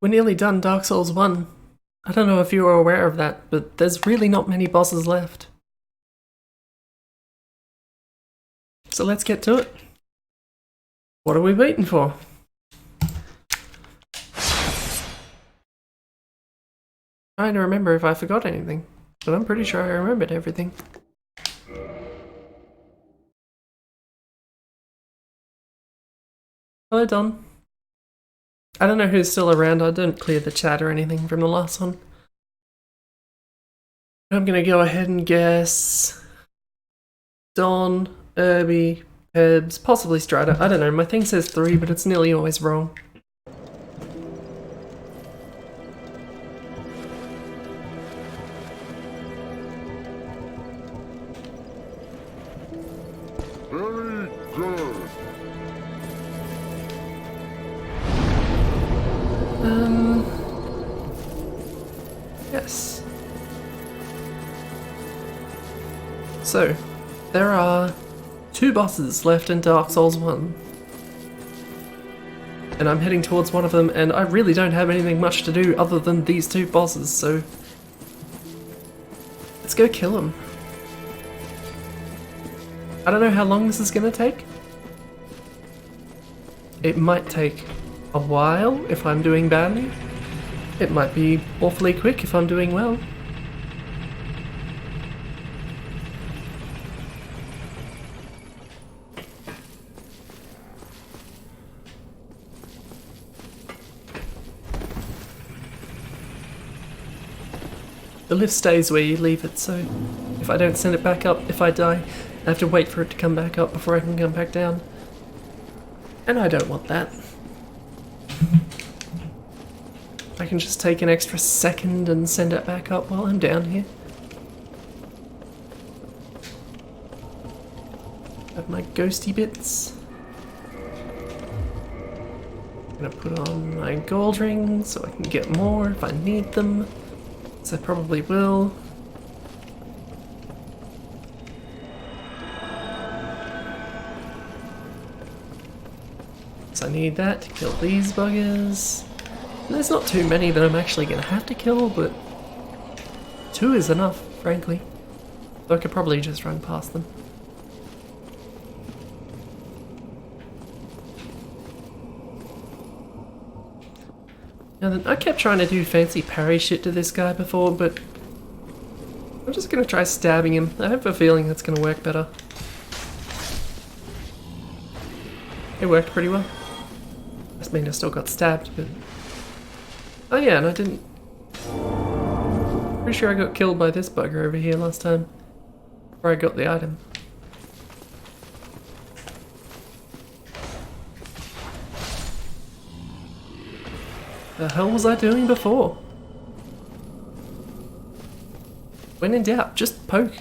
We're nearly done Dark Souls 1. I don't know if you are aware of that, but there's really not many bosses left. So let's get to it. What are we waiting for? Trying to remember if I forgot anything, but I'm pretty sure I remembered everything. Hello, Don. I don't know who's still around. I didn't clear the chat or anything from the last one. I'm gonna go ahead and guess Don, Irby, Pebs, possibly Strider. I don't know, my thing says 3, but it's nearly always wrong. Very good. Yes. So, there are 2 bosses left in Dark Souls 1. And I'm heading towards one of them, and I really don't have anything much to do other than these 2 bosses, so let's go kill them. I don't know how long this is gonna take. It might take a while if I'm doing badly. It might be awfully quick if I'm doing well. The lift stays where you leave it, so if I don't send it back up, if I die, I have to wait for it to come back up before I can come back down. And I don't want that. I can just take an extra second and send it back up while I'm down here. Have my ghosty bits. I'm gonna put on my gold rings so I can get more if I need them. So I probably will. So I need that to kill these buggers. And there's not too many that I'm actually gonna have to kill, but 2 is enough, frankly. Though I could probably just run past them. Now then, I kept trying to do fancy parry shit to this guy before, but I'm just gonna try stabbing him. I have a feeling that's gonna work better. It worked pretty well. Doesn't mean I still got stabbed, but... Oh yeah, and I didn't... Pretty sure I got killed by this bugger over here last time. Before I got the item. The hell was I doing before? When in doubt, just poke.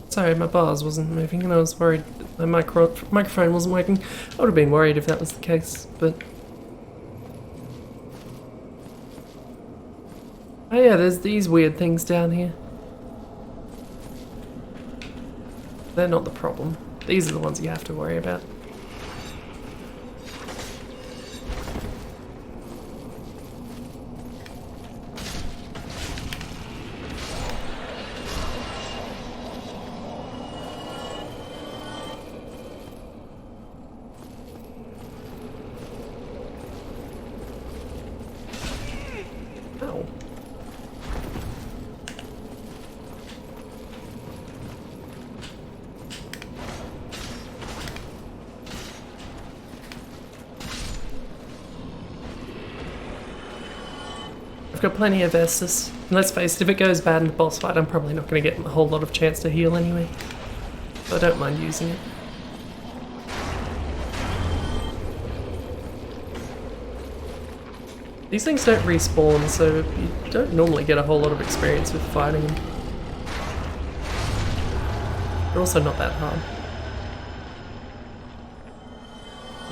Sorry, my bars wasn't moving and I was worried that my microphone wasn't working. I would have been worried if that was the case, but... Oh yeah, there's these weird things down here. They're not the problem. These are the ones you have to worry about. Ow. I've got plenty of Estus. And let's face it, if it goes bad in the boss fight, I'm probably not going to get a whole lot of chance to heal anyway. So I don't mind using it. These things don't respawn, so you don't normally get a whole lot of experience with fighting them. They're also not that hard.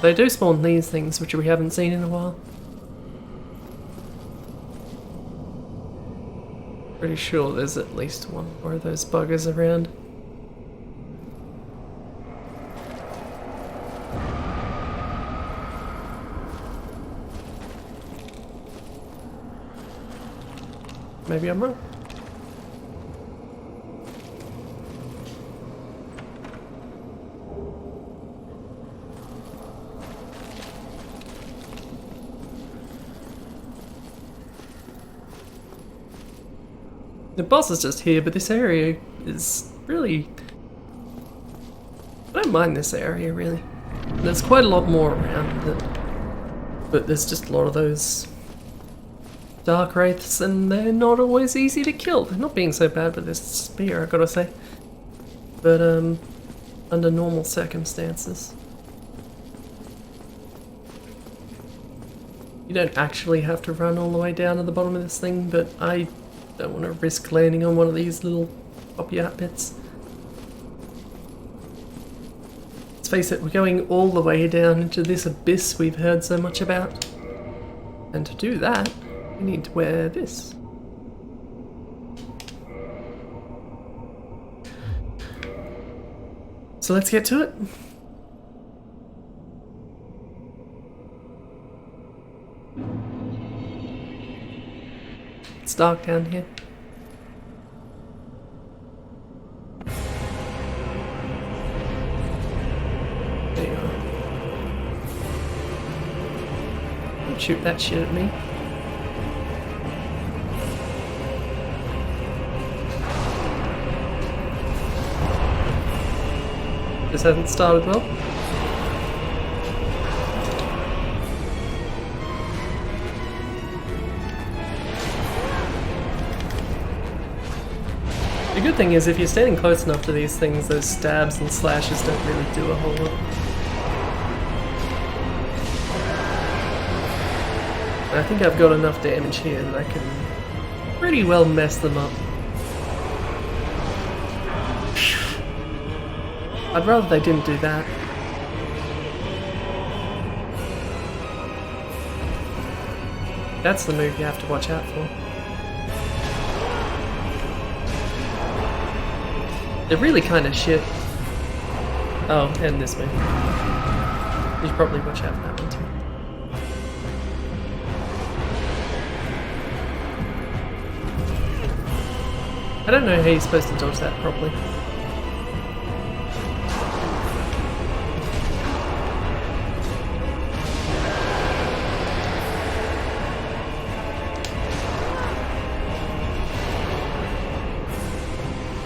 They do spawn these things, which we haven't seen in a while. Pretty sure there's at least one more of those buggers around. Maybe I'm wrong. The boss is just here, but this area is really... I don't mind this area, really. There's quite a lot more around it, but there's just a lot of those dark wraiths, and they're not always easy to kill. They're not being so bad with this spear, I gotta say. But, under normal circumstances. You don't actually have to run all the way down to the bottom of this thing, but I don't want to risk landing on one of these little pop-you-out bits. Let's face it, we're going all the way down into this abyss we've heard so much about. And to do that, we need to wear this. So let's get to it. It's dark down here. There you are. Don't shoot that shit at me. This hasn't started well. The good thing is if you're standing close enough to these things, those stabs and slashes don't really do a whole lot. And I think I've got enough damage here that I can pretty well mess them up. I'd rather they didn't do that. That's the move you have to watch out for. They're really kind of shit. Oh, and this move. You should probably watch out for that one too. I don't know how you're supposed to dodge that properly.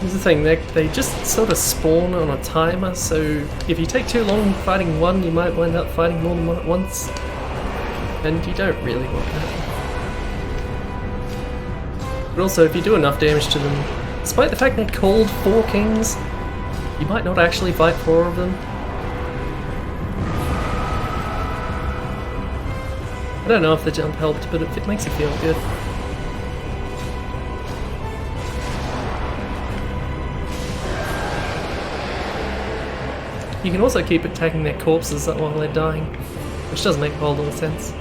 Here's the thing, they just sort of spawn on a timer, so if you take too long fighting one, you might wind up fighting more than one at once. And you don't really want that. But also, if you do enough damage to them, despite the fact they're called 4 kings, you might not actually fight 4 of them. I don't know if the jump helped, but it makes you feel good. You can also keep attacking their corpses while they're dying, which does make a whole lot of sense.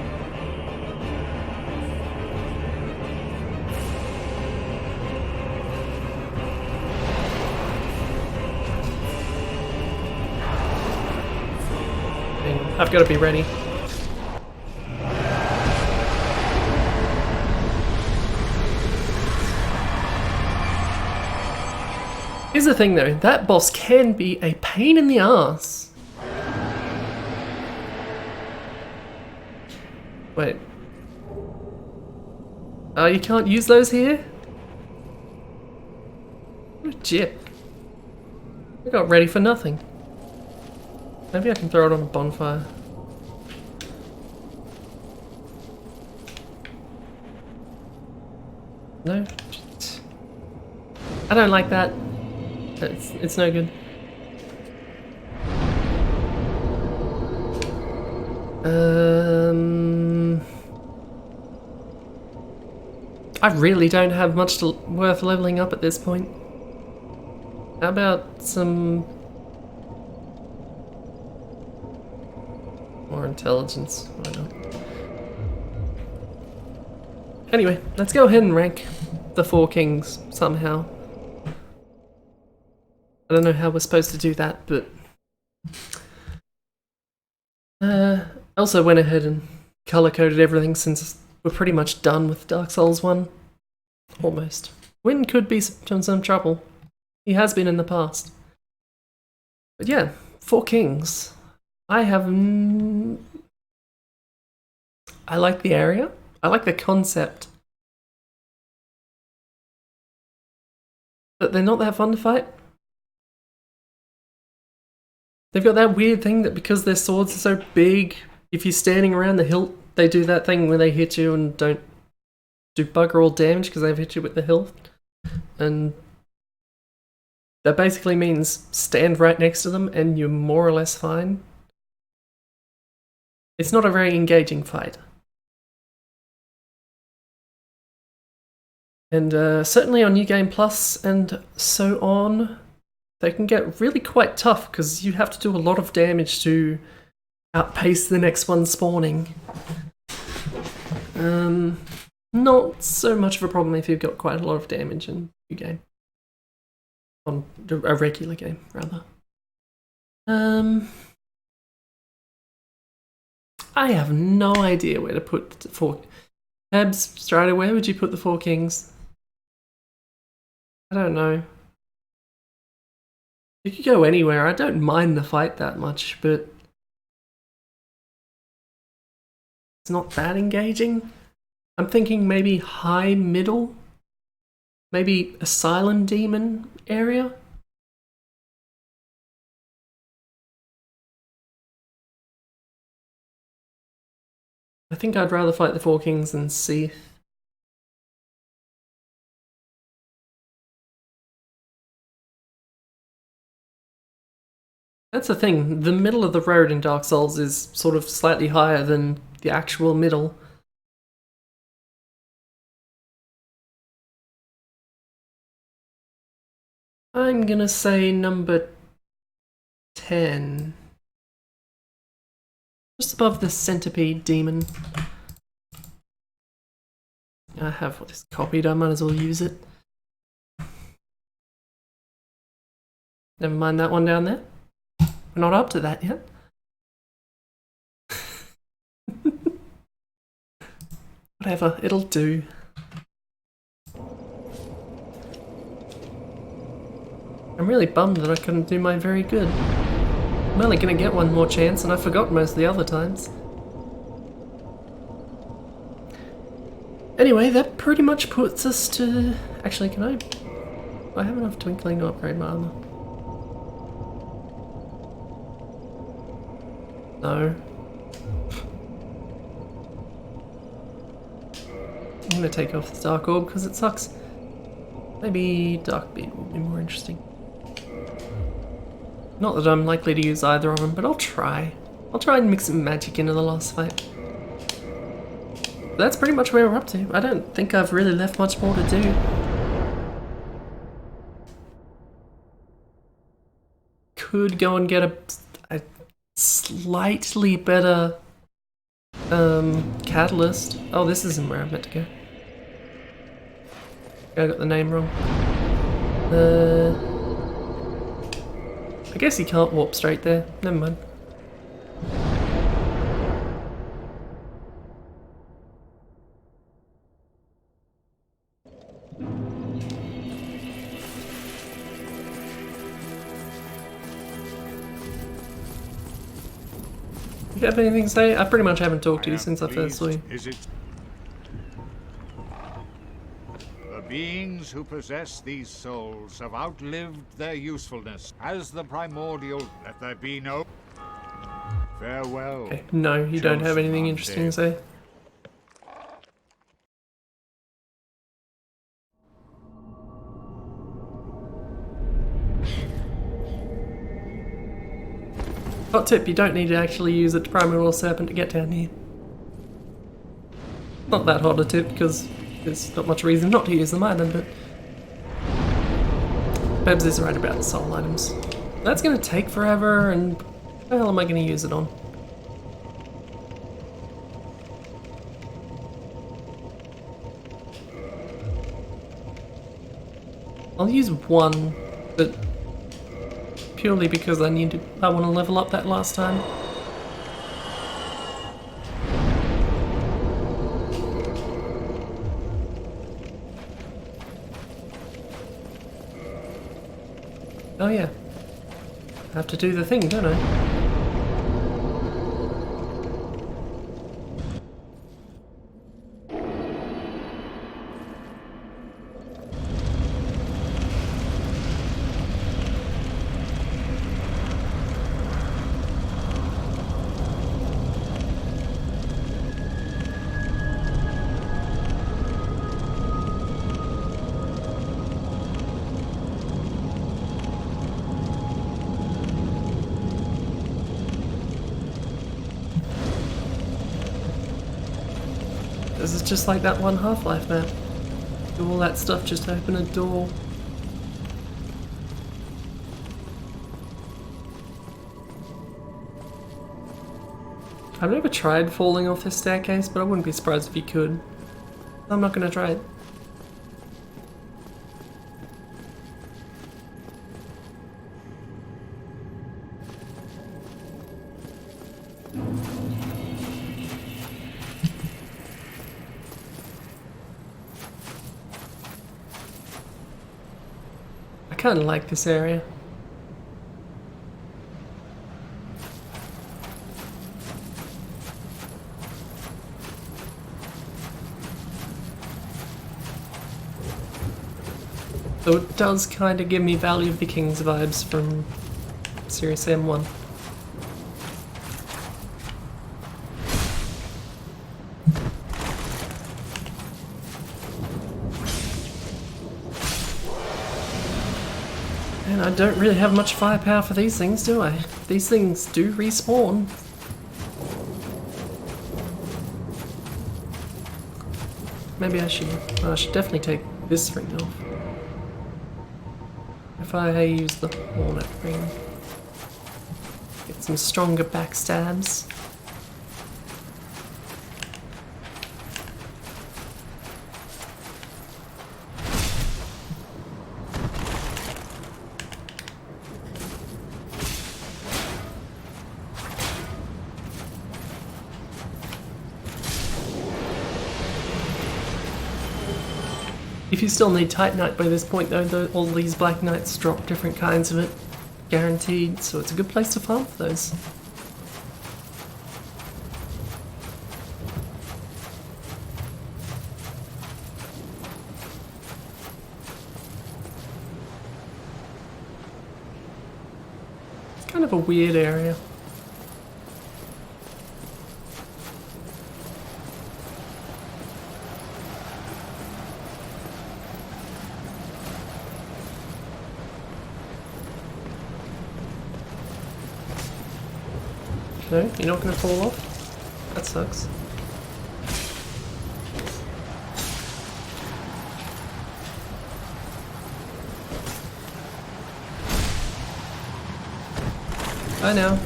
I've got to be ready. Here's the thing though, that boss can be a pain in the ass. Wait. Oh, you can't use those here? What a jip. I got ready for nothing. Maybe I can throw it on a bonfire. No? I don't like that. It's no good. I really don't have much worth leveling up at this point. How about some more intelligence? Why not? Anyway, let's go ahead and rank. the Four Kings somehow. I don't know how we're supposed to do that, but I also went ahead and color-coded everything since we're pretty much done with Dark Souls 1. Almost. Wynn could be some trouble. He has been in the past. But yeah, Four Kings. I like the area. I like the concept. But they're not that fun to fight. They've got that weird thing that because their swords are so big, if you're standing around the hilt, they do that thing where they hit you and don't do bugger all damage because they've hit you with the hilt. And that basically means stand right next to them and you're more or less fine. It's not a very engaging fight. And certainly on New Game Plus and so on, they can get really quite tough because you have to do a lot of damage to outpace the next one spawning. Not so much of a problem if you've got quite a lot of damage in your game. On a regular game, rather. I have no idea where to put the Four... Hebs, Strider, where would you put the Four Kings? I don't know. You could go anywhere. I don't mind the fight that much, but it's not that engaging. I'm thinking maybe high middle, maybe Asylum Demon area. I think I'd rather fight the Four Kings than Seath. That's the thing, the middle of the road in Dark Souls is sort of slightly higher than the actual middle. I'm gonna say number 10. Just above the centipede demon. I have this copied, I might as well use it. Never mind that one down there. We're not up to that yet. Whatever, it'll do. I'm really bummed that I couldn't do mine very good. I'm only gonna get one more chance and I forgot most of the other times. Anyway, that pretty much puts us to... Actually, can I... Do I have enough twinkling to upgrade my armor? No. I'm gonna take off the Dark Orb because it sucks. Maybe Dark Bead will be more interesting. Not that I'm likely to use either of them, but I'll try. I'll try and mix some magic into the last fight. That's pretty much where we're up to. I don't think I've really left much more to do. Could go and get a slightly better catalyst. Oh, this isn't where I meant to go. I got the name wrong. I guess you can't warp straight there. Never mind. You have anything to say? I pretty much haven't talked to you since I first saw you. Is it? The beings who possess these souls have outlived their usefulness. As the primordial, let there be no... Farewell. Okay. No, you don't have anything interesting to say. Hot tip, you don't need to actually use a primordial serpent to get down here. Not that hot a tip, because there's not much reason not to use them either, but... Babs is right about the soul items. That's gonna take forever, and what the hell am I gonna use it on? I'll use one, but purely because I want to level up that last time. Oh yeah. I have to do the thing, don't I? This is just like that one Half-Life map. Do all that stuff just to open a door. I've never tried falling off this staircase, but I wouldn't be surprised if you could. I'm not gonna try it. I kinda like this area. Though it does kinda give me Valley of the Kings vibes from Series M1. And I don't really have much firepower for these things, do I? These things do respawn. Maybe I should definitely take this ring off. If I use the Hornet ring. Get some stronger backstabs. If you still need Titanite by this point though, all these Black Knights drop different kinds of it. Guaranteed, so it's a good place to farm for those. It's kind of a weird area. No, you're not going to fall off? That sucks. I know.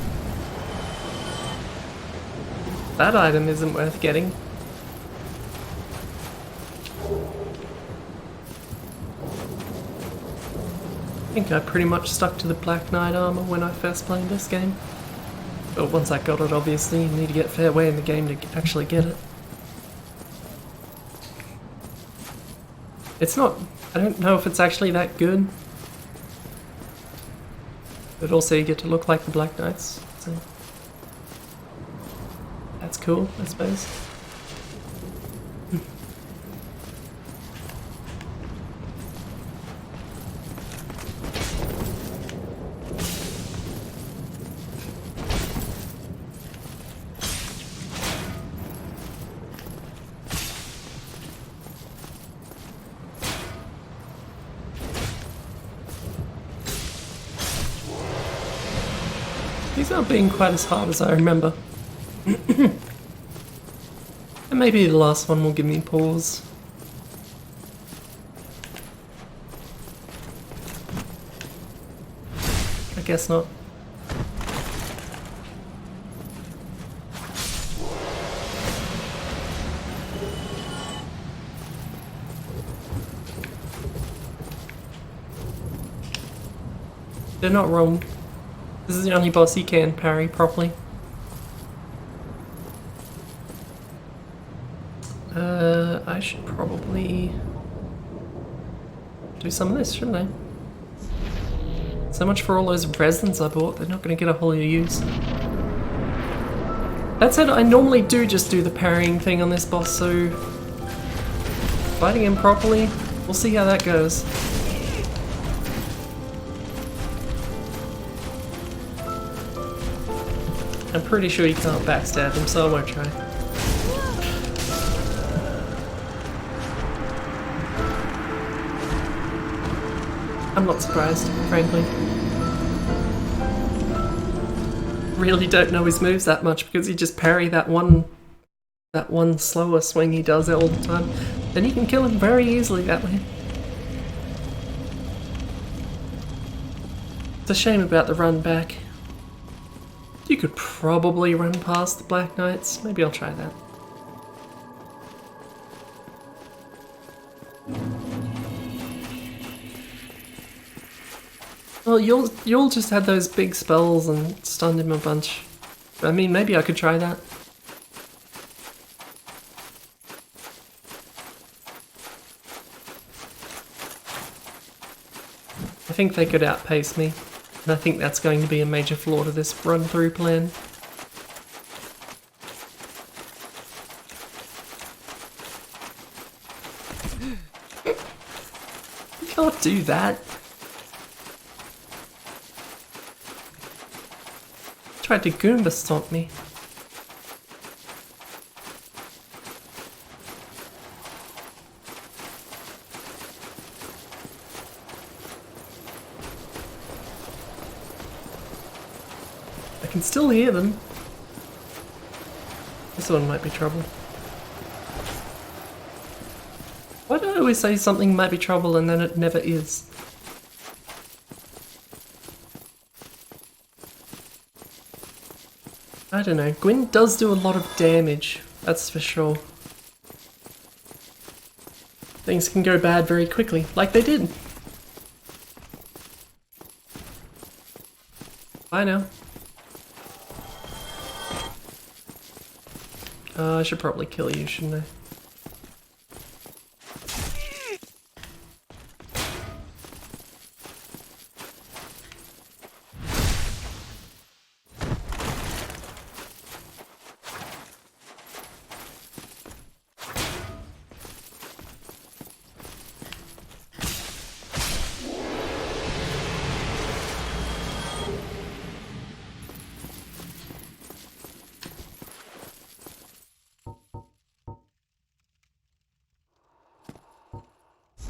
That item isn't worth getting. I think I pretty much stuck to the Black Knight armor when I first played this game. But once I got it, obviously, you need to get a fair way in the game to actually get it. It's not... I don't know if it's actually that good. But also you get to look like the Black Knights, so... That's cool, I suppose. These aren't being quite as hard as I remember. And maybe the last one will give me pause. I guess not. They're not wrong. This is the only boss he can parry properly. I should probably do some of this, shouldn't I? So much for all those resins I bought. They're not going to get a whole lot of use. That said, I normally do just do the parrying thing on this boss, so fighting him properly, we'll see how that goes. I'm pretty sure you can't backstab him, so I won't try. I'm not surprised, frankly. Really don't know his moves that much because he just parry that one slower swing he does all the time. Then you can kill him very easily that way. It's a shame about the run back. You could probably run past the Black Knights. Maybe I'll try that. Well, you'll just had those big spells and stunned him a bunch. I mean, maybe I could try that. I think they could outpace me, and I think that's going to be a major flaw to this run-through plan. You can't do that. Tried to Goomba stomp me. I can still hear them. This one might be trouble. Why do I always say something might be trouble and then it never is? I don't know. Gwyn does do a lot of damage, that's for sure. Things can go bad very quickly, like they did. Bye now. I should probably kill you, shouldn't I?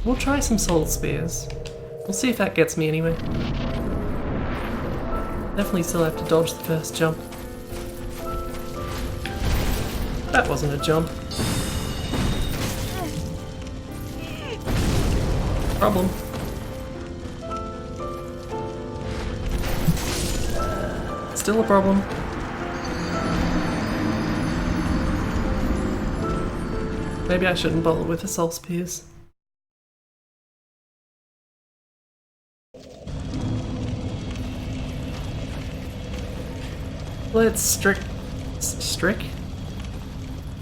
We'll try some soul spears. We'll see if that gets me anyway. Definitely still have to dodge the first jump. That wasn't a jump. Problem. Still a problem. Maybe I shouldn't bother with the soul spears. Let's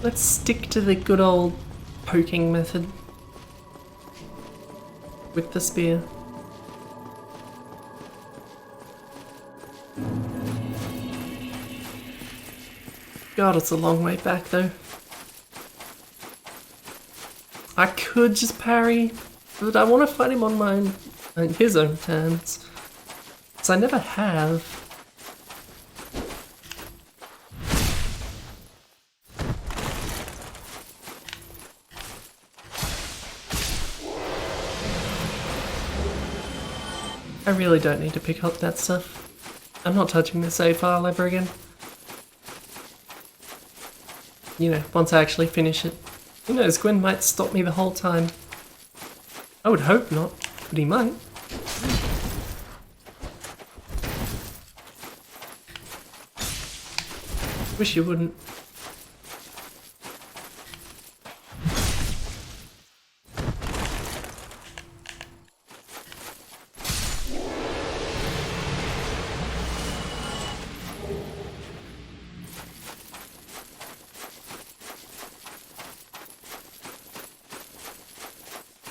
Let's stick to the good old poking method with the spear. God, it's a long way back though. I could just parry, but I want to fight him on his own terms. Because I never have. I really don't need to pick up that stuff. I'm not touching the save file ever again. You know, once I actually finish it. Who knows, Gwyn might stop me the whole time. I would hope not, but he might. Wish you wouldn't.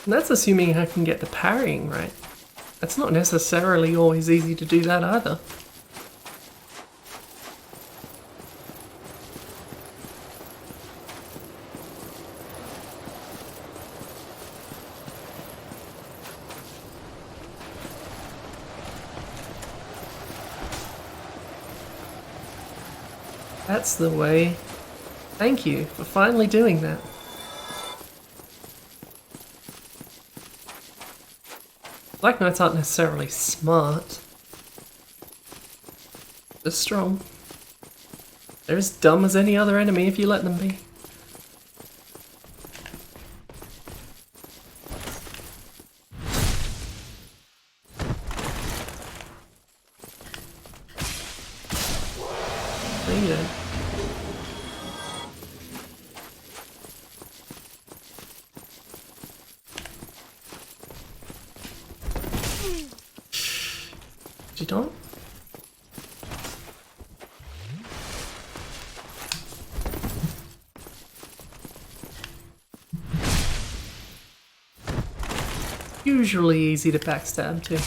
And that's assuming I can get the parrying right. That's not necessarily always easy to do that either. That's the way. Thank you for finally doing that. Black Knights aren't necessarily smart. They're strong. They're as dumb as any other enemy if you let them be. There you go. Did you don't? Usually easy to backstab too.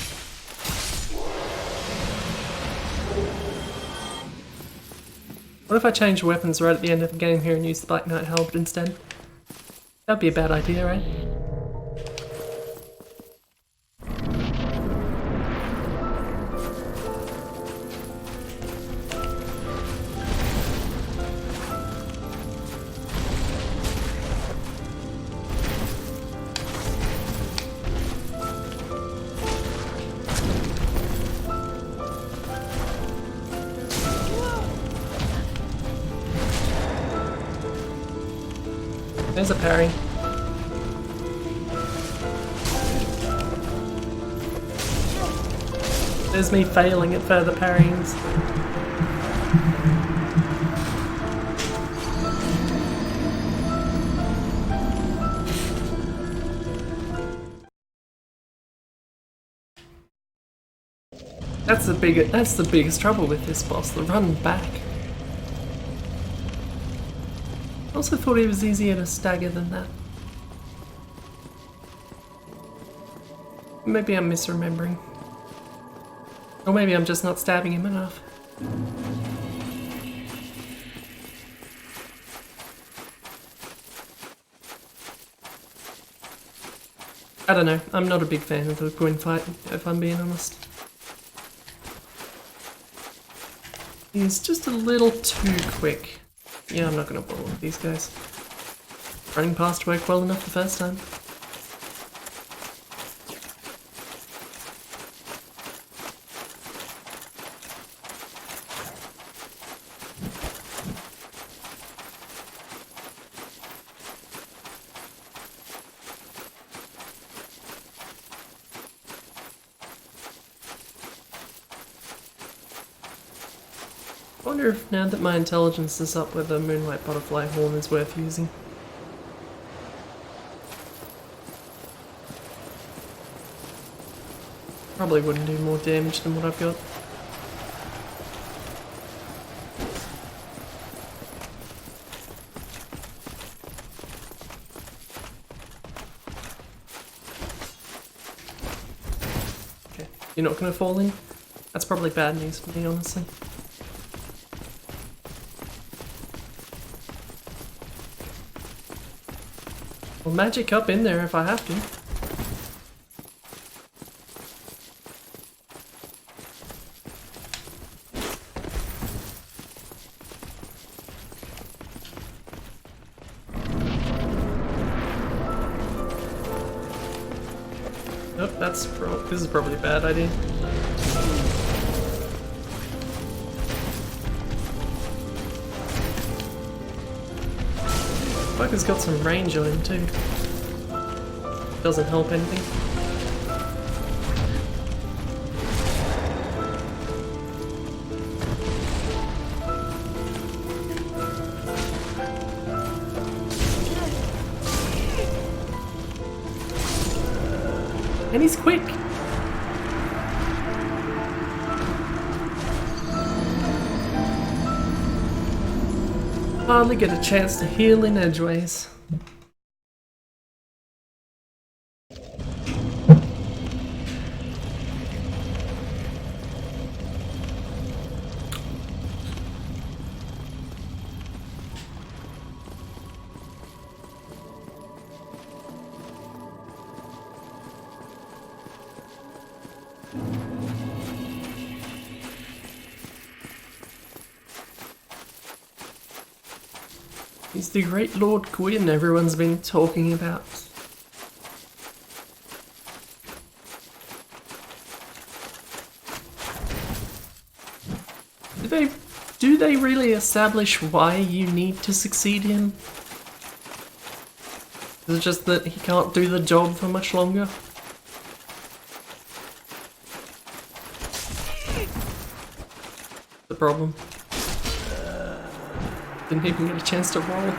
What if I change weapons right at the end of the game here and use the Black Knight halberd instead? That'd be a bad idea, right? There's a parry. There's me failing at further parryings. That's the biggest trouble with this boss, the run back. I also thought he was easier to stagger than that. Maybe I'm misremembering. Or maybe I'm just not stabbing him enough. I don't know, I'm not a big fan of the Gwyn fight, if I'm being honest. He's just a little too quick. Yeah, I'm not gonna bother with these guys. Running past worked well enough the first time. I wonder if now that my intelligence is up, whether Moonlight Butterfly Horn is worth using. Probably wouldn't do more damage than what I've got. Okay, you're not gonna fall in? That's probably bad news for me, honestly. I'll magic up in there if I have to. Nope, this is probably a bad idea. Fucker's got some range on him too. Doesn't help anything. And he's quick! Hardly get a chance to heal in edgeways. He's the great Lord Gwyn everyone's been talking about. Do they really establish why you need to succeed him? Is it just that he can't do the job for much longer? The problem. Didn't even get a chance to roll.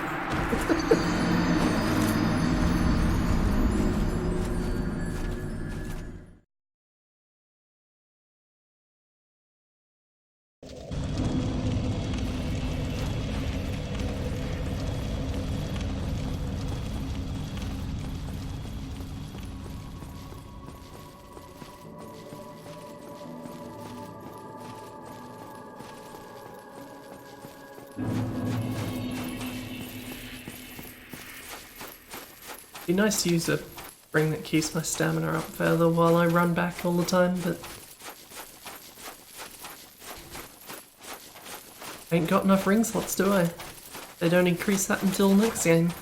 Be nice to use a ring that keeps my stamina up further while I run back all the time, but ain't got enough ring slots, do I? They don't increase that until next game.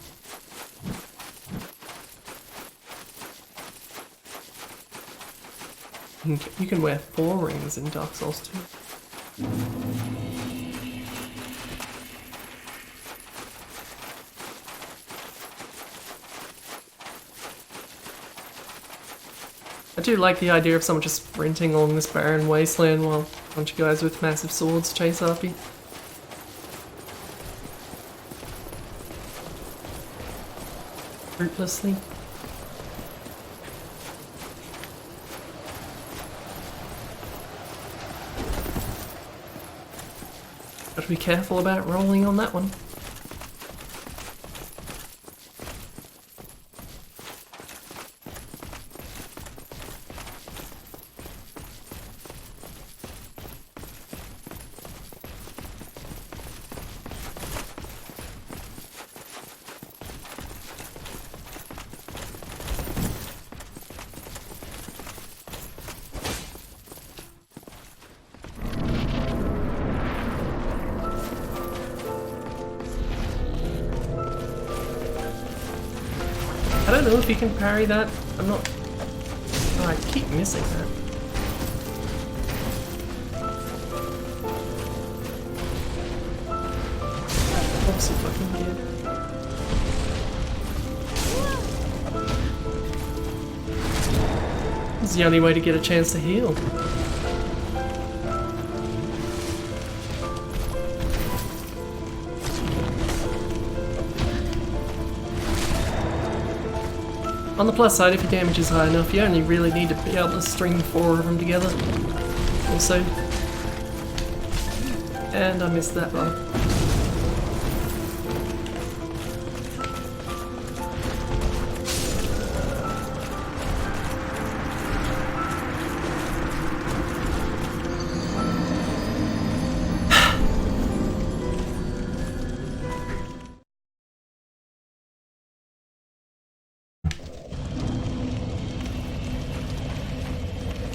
You can wear 4 rings in Dark Souls 2. I do like the idea of someone just sprinting along this barren wasteland while a bunch of guys with massive swords chase after you. Fruitlessly. Got to be careful about rolling on that one. I don't know if you can parry that. I'm not... Oh, I keep missing that. That's so fucking weird. This is the only way to get a chance to heal. On the plus side, if your damage is high enough, you only really need to be able to string 4 of them together. Also. And I missed that one.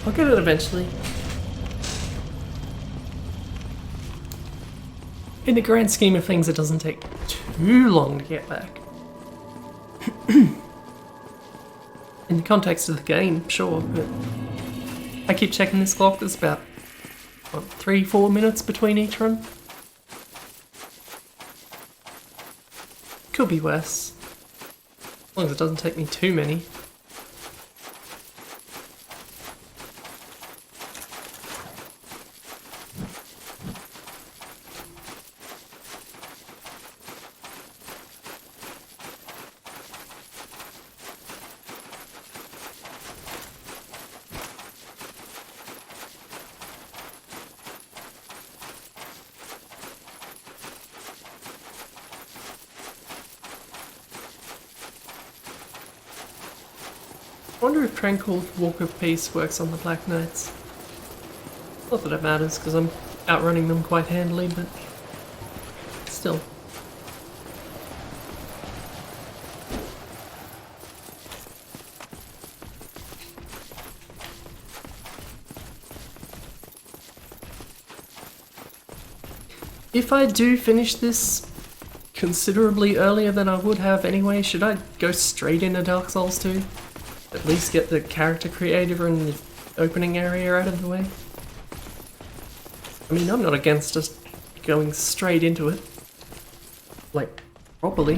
I'll get it eventually. In the grand scheme of things, it doesn't take too long to get back. In the context of the game, sure, but I keep checking this clock. There's about, what, 3-4 minutes between each run? Could be worse. As long as it doesn't take me too many. I wonder if Tranquil Walk of Peace works on the Black Knights. Not that it matters, because I'm outrunning them quite handily, but still. If I do finish this considerably earlier than I would have anyway. Should I go straight into Dark Souls 2? At least get the character creator and the opening area out of the way? I mean, I'm not against just going straight into it. Like, properly.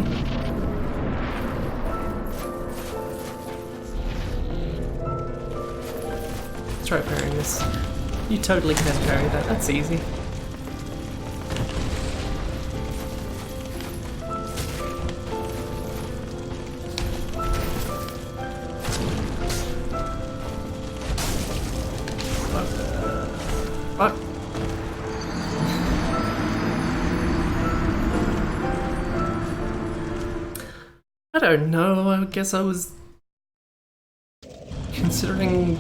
Let's try parrying this. You totally can parry that, that's easy. Fuck. I don't know, I guess I was considering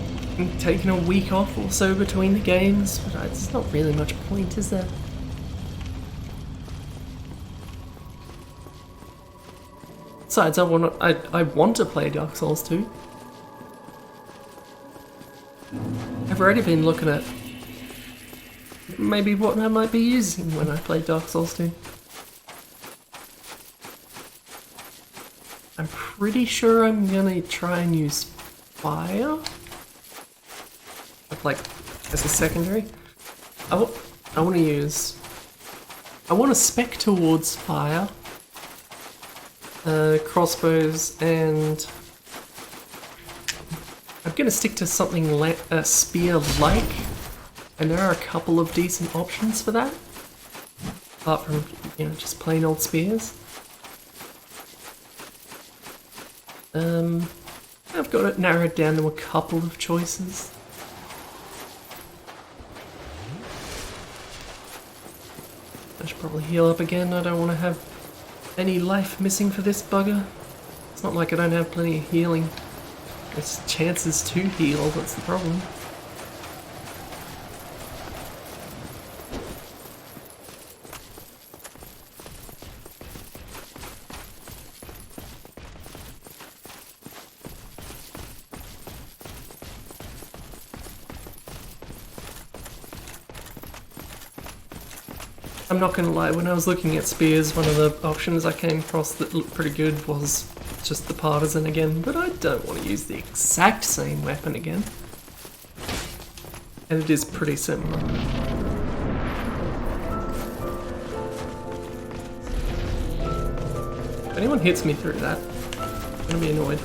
taking a week off or so between the games, but it's not really much point, is there? Besides, I want to play Dark Souls 2. I've already been looking at maybe what I might be using when I play Dark Souls 2. I'm pretty sure I'm gonna try and use fire, like as a secondary. I want to spec towards fire, crossbows, and I'm gonna stick to something like spear-like, and there are a couple of decent options for that, apart from, you know, just plain old spears. I've got it narrowed down to a couple of choices. I should probably heal up again. I don't want to have any life missing for this bugger. It's not like I don't have plenty of healing. There's chances to heal, that's the problem. I'm not gonna lie, when I was looking at spears, one of the options I came across that looked pretty good was just the partisan again, but I don't want to use the exact same weapon again. And it is pretty similar. If anyone hits me through that, I'm gonna be annoyed.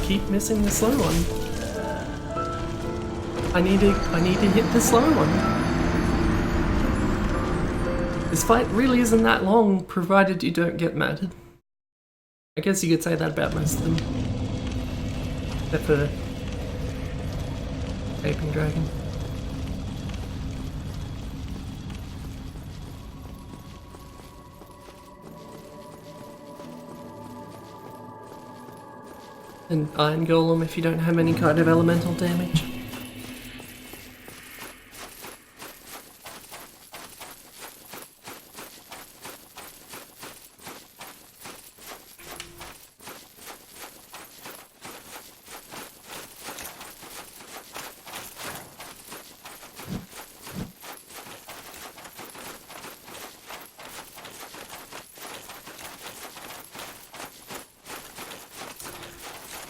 Keep missing the slow one. I need to hit the slow one. This fight really isn't that long, provided you don't get murdered. I guess you could say that about most of them. Except for Aping Dragon. And Iron Golem if you don't have any kind of elemental damage.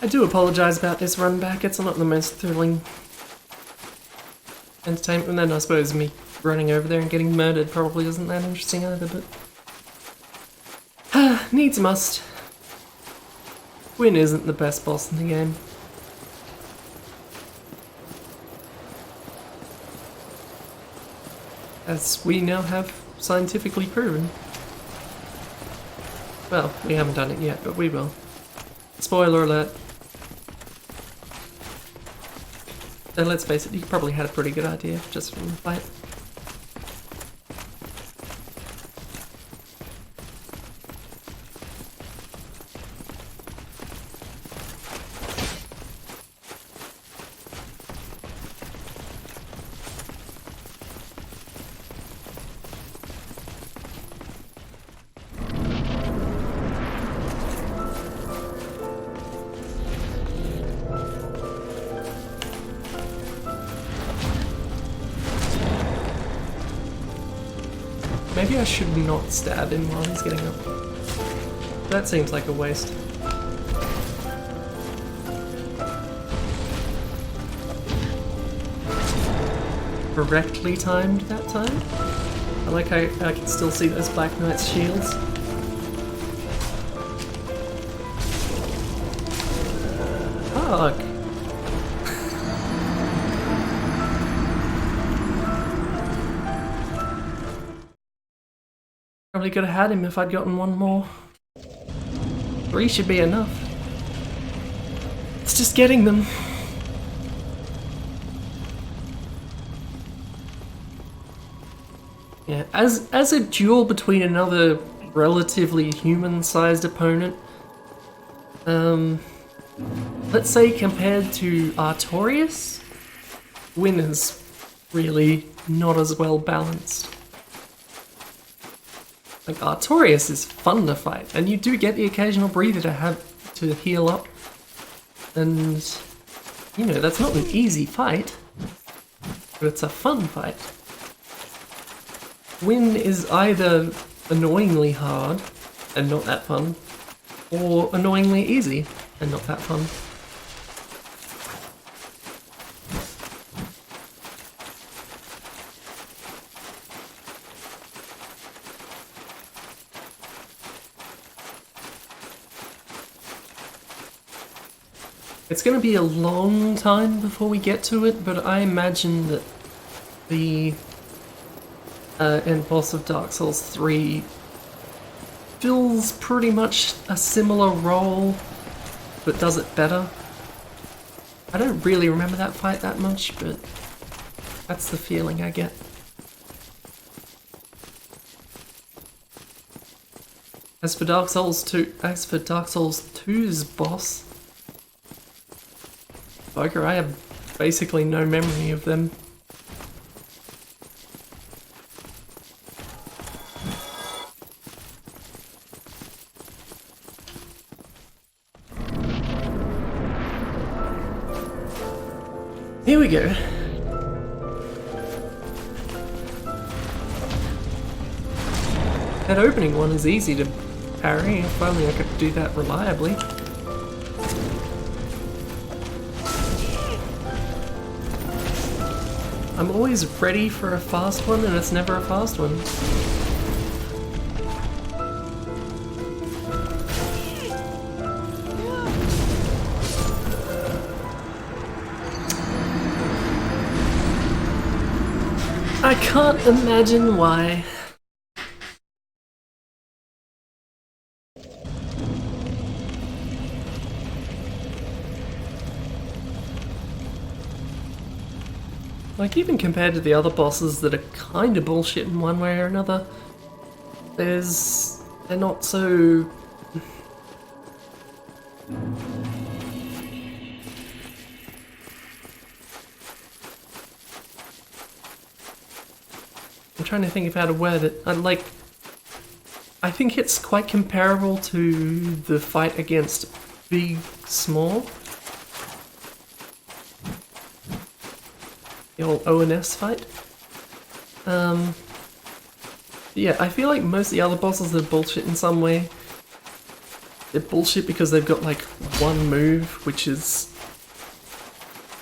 I do apologise about this run back, it's not the most thrilling entertainment, and then I suppose me running over there and getting murdered probably isn't that interesting either, but needs must. Gwyn isn't the best boss in the game. As we now have scientifically proven. Well, we haven't done it yet, but we will. Spoiler alert. And let's face it, you probably had a pretty good idea just from the fight. Maybe I should not stab him while he's getting up. That seems like a waste. Correctly timed that time. I like how I can still see those Black Knight's shields. Fuck. Probably could have had him if I'd gotten one more. 3 should be enough. It's just getting them. Yeah, as a duel between another relatively human-sized opponent, let's say compared to Artorias, Gwyn is really not as well balanced. Like, Artorias is fun to fight, and you do get the occasional breather to have to heal up, and, you know, that's not an easy fight, but it's a fun fight. Gwyn is either annoyingly hard and not that fun, or annoyingly easy and not that fun. It's going to be a long time before we get to it, but I imagine that the end boss of Dark Souls 3 fills pretty much a similar role, but does it better. I don't really remember that fight that much, but that's the feeling I get. As for Dark Souls 2's boss, Boker, I have basically no memory of them. Here we go. That opening one is easy to parry. If only I could do that reliably. I'm always ready for a fast one, and it's never a fast one. I can't imagine why. Like, even compared to the other bosses that are kind of bullshit in one way or another, they're not so... I'm trying to think of how to word it. I think it's quite comparable to the fight against Big Small. The old ONS fight. Yeah, I feel like most of the other bosses are bullshit in some way. They're bullshit because they've got like one move, which is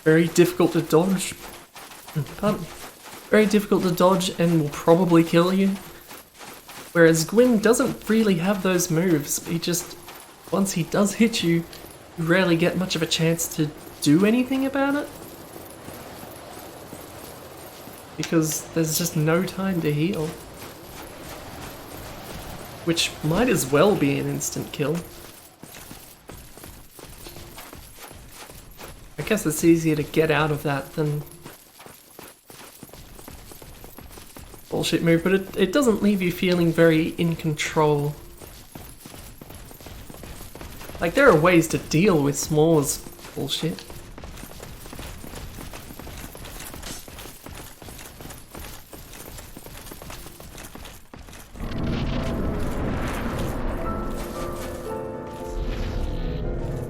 very difficult to dodge. Pardon. Very difficult to dodge and will probably kill you. Whereas Gwyn doesn't really have those moves. He just, once he does hit you, you rarely get much of a chance to do anything about it. Because there's just no time to heal. Which might as well be an instant kill. I guess it's easier to get out of that than bullshit move, but it doesn't leave you feeling very in control. Like, there are ways to deal with Small's bullshit.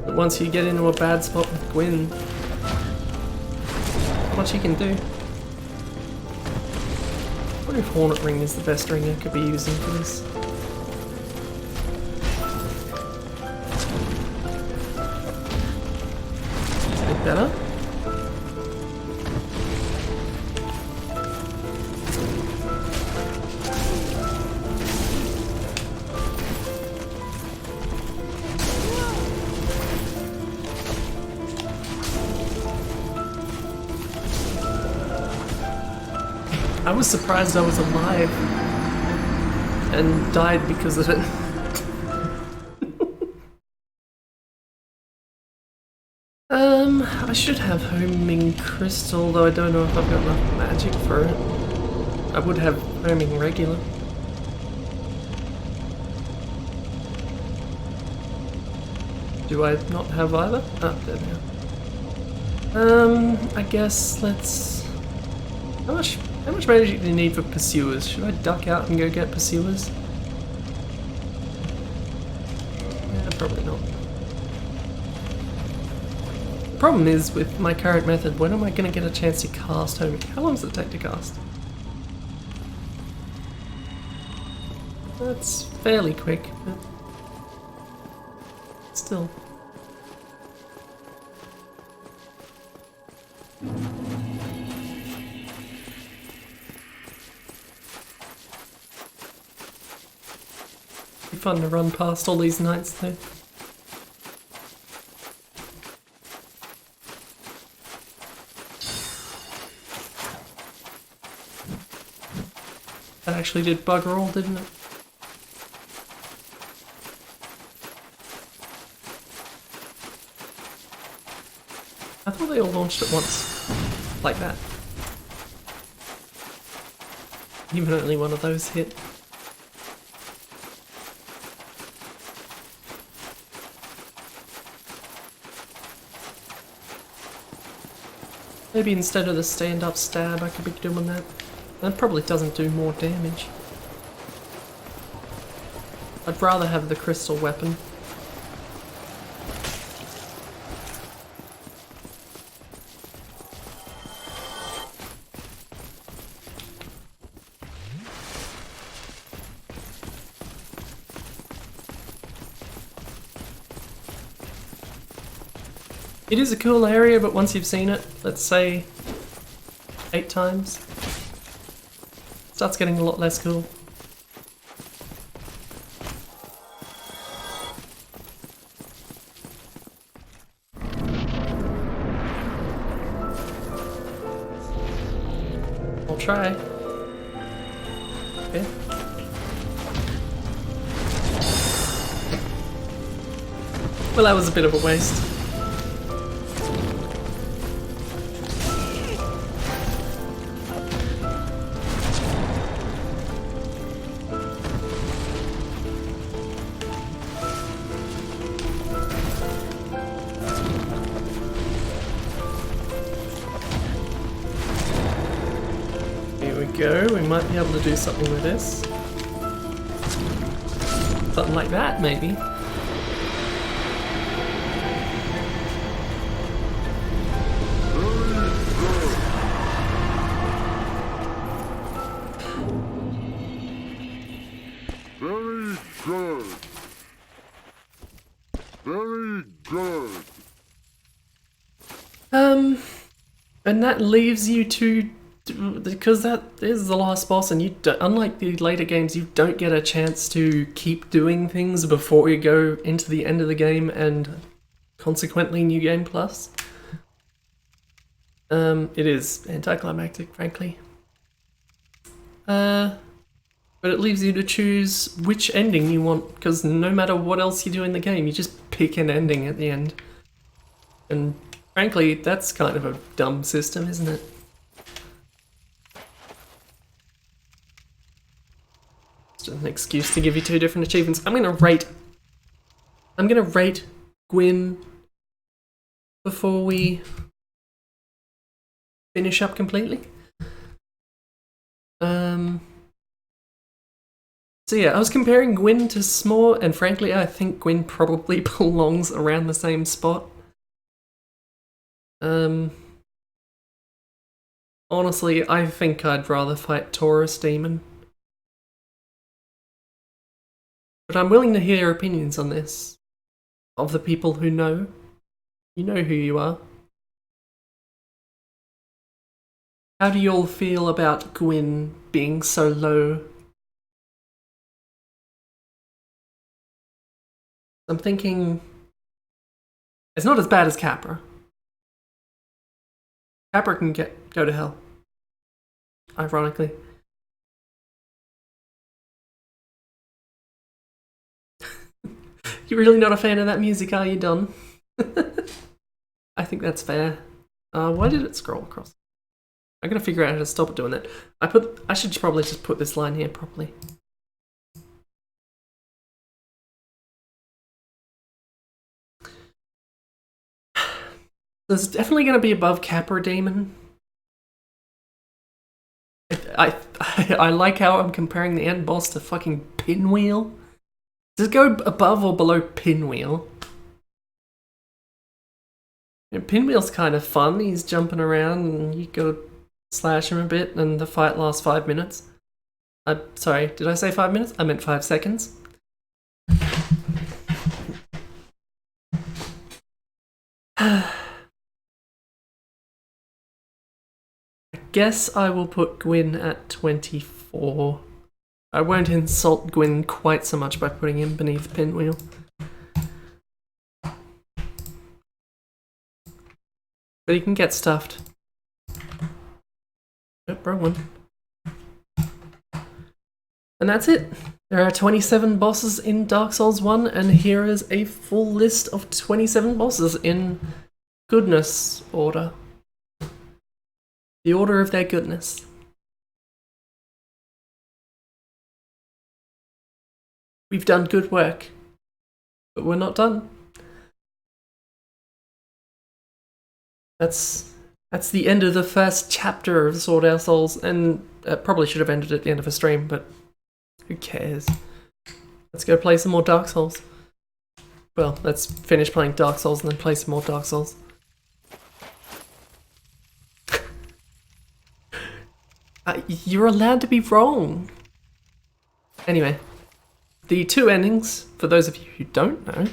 But once you get into a bad spot with Gwyn, not much you can do. wonder if Hornet Ring is the best ring I could be using for this. A bit better. I was surprised I was alive and died because of it. I should have homing crystal, though I don't know if I've got enough magic for it. I would have homing regular. Do I not have either? Oh, there we are. I guess let's... How much magic do you need for pursuers? Should I duck out and go get pursuers? Yeah, probably not. The problem is, with my current method, when am I going to get a chance to cast homing? How long does it take to cast? That's fairly quick, but still. Be fun to run past all these knights though. That actually did bugger all, didn't it? I thought they all launched at once. Like that. Even only one of those hit. Maybe instead of the stand-up stab I could be doing that. That probably doesn't do more damage. I'd rather have the crystal weapon. It is a cool area, but once you've seen it, let's say 8 times, it starts getting a lot less cool. I'll try. Okay. Well, that was a bit of a waste. Go, we might be able to do something with this. Something like that, maybe. Very good. Very good. And that leaves you to, because that is the last boss, and you don't, unlike the later games, you don't get a chance to keep doing things before you go into the end of the game and consequently New Game Plus. It is anticlimactic, frankly. But it leaves you to choose which ending you want, because no matter what else you do in the game, you just pick an ending at the end. And frankly, that's kind of a dumb system, isn't it? An excuse to give you 2 different achievements. I'm gonna rate Gwyn before we finish up completely. So yeah, I was comparing Gwyn to S'more, and frankly I think Gwyn probably belongs around the same spot. Honestly, I think I'd rather fight Taurus Demon. But I'm willing to hear your opinions on this. Of the people who know. You know who you are. How do you all feel about Gwyn being so low? I'm thinking... It's not as bad as Capra. Capra can go to hell. Ironically. You're really not a fan of that music, are you, Don? I think that's fair. Why did it scroll across? I gotta figure out how to stop it doing that. I should probably just put this line here properly. There's definitely gonna be above Capra Demon. I like how I'm comparing the end boss to fucking Pinwheel. Does it go above or below Pinwheel? Yeah, Pinwheel's kind of fun. He's jumping around and you gotta slash him a bit and the fight lasts 5 minutes. Sorry, did I say 5 minutes? I meant 5 seconds. I guess I will put Gwyn at 24. I won't insult Gwyn quite so much by putting him beneath Pinwheel. But he can get stuffed. Oh, wrong one. And that's it. There are 27 bosses in Dark Souls 1, and here is a full list of 27 bosses in goodness order. The order of their goodness. We've done good work, but we're not done. That's the end of the first chapter of Sword Our Souls, and probably should have ended at the end of a stream, but who cares? Let's go play some more Dark Souls. Well, let's finish playing Dark Souls and then play some more Dark Souls. You're allowed to be wrong. Anyway, the two endings, for those of you who don't know,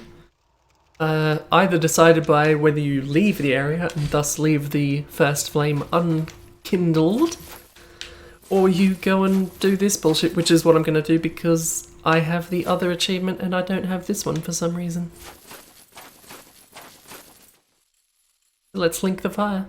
either decided by whether you leave the area and thus leave the first flame unkindled, or you go and do this bullshit, which is what I'm going to do because I have the other achievement and I don't have this one for some reason. Let's link the fire.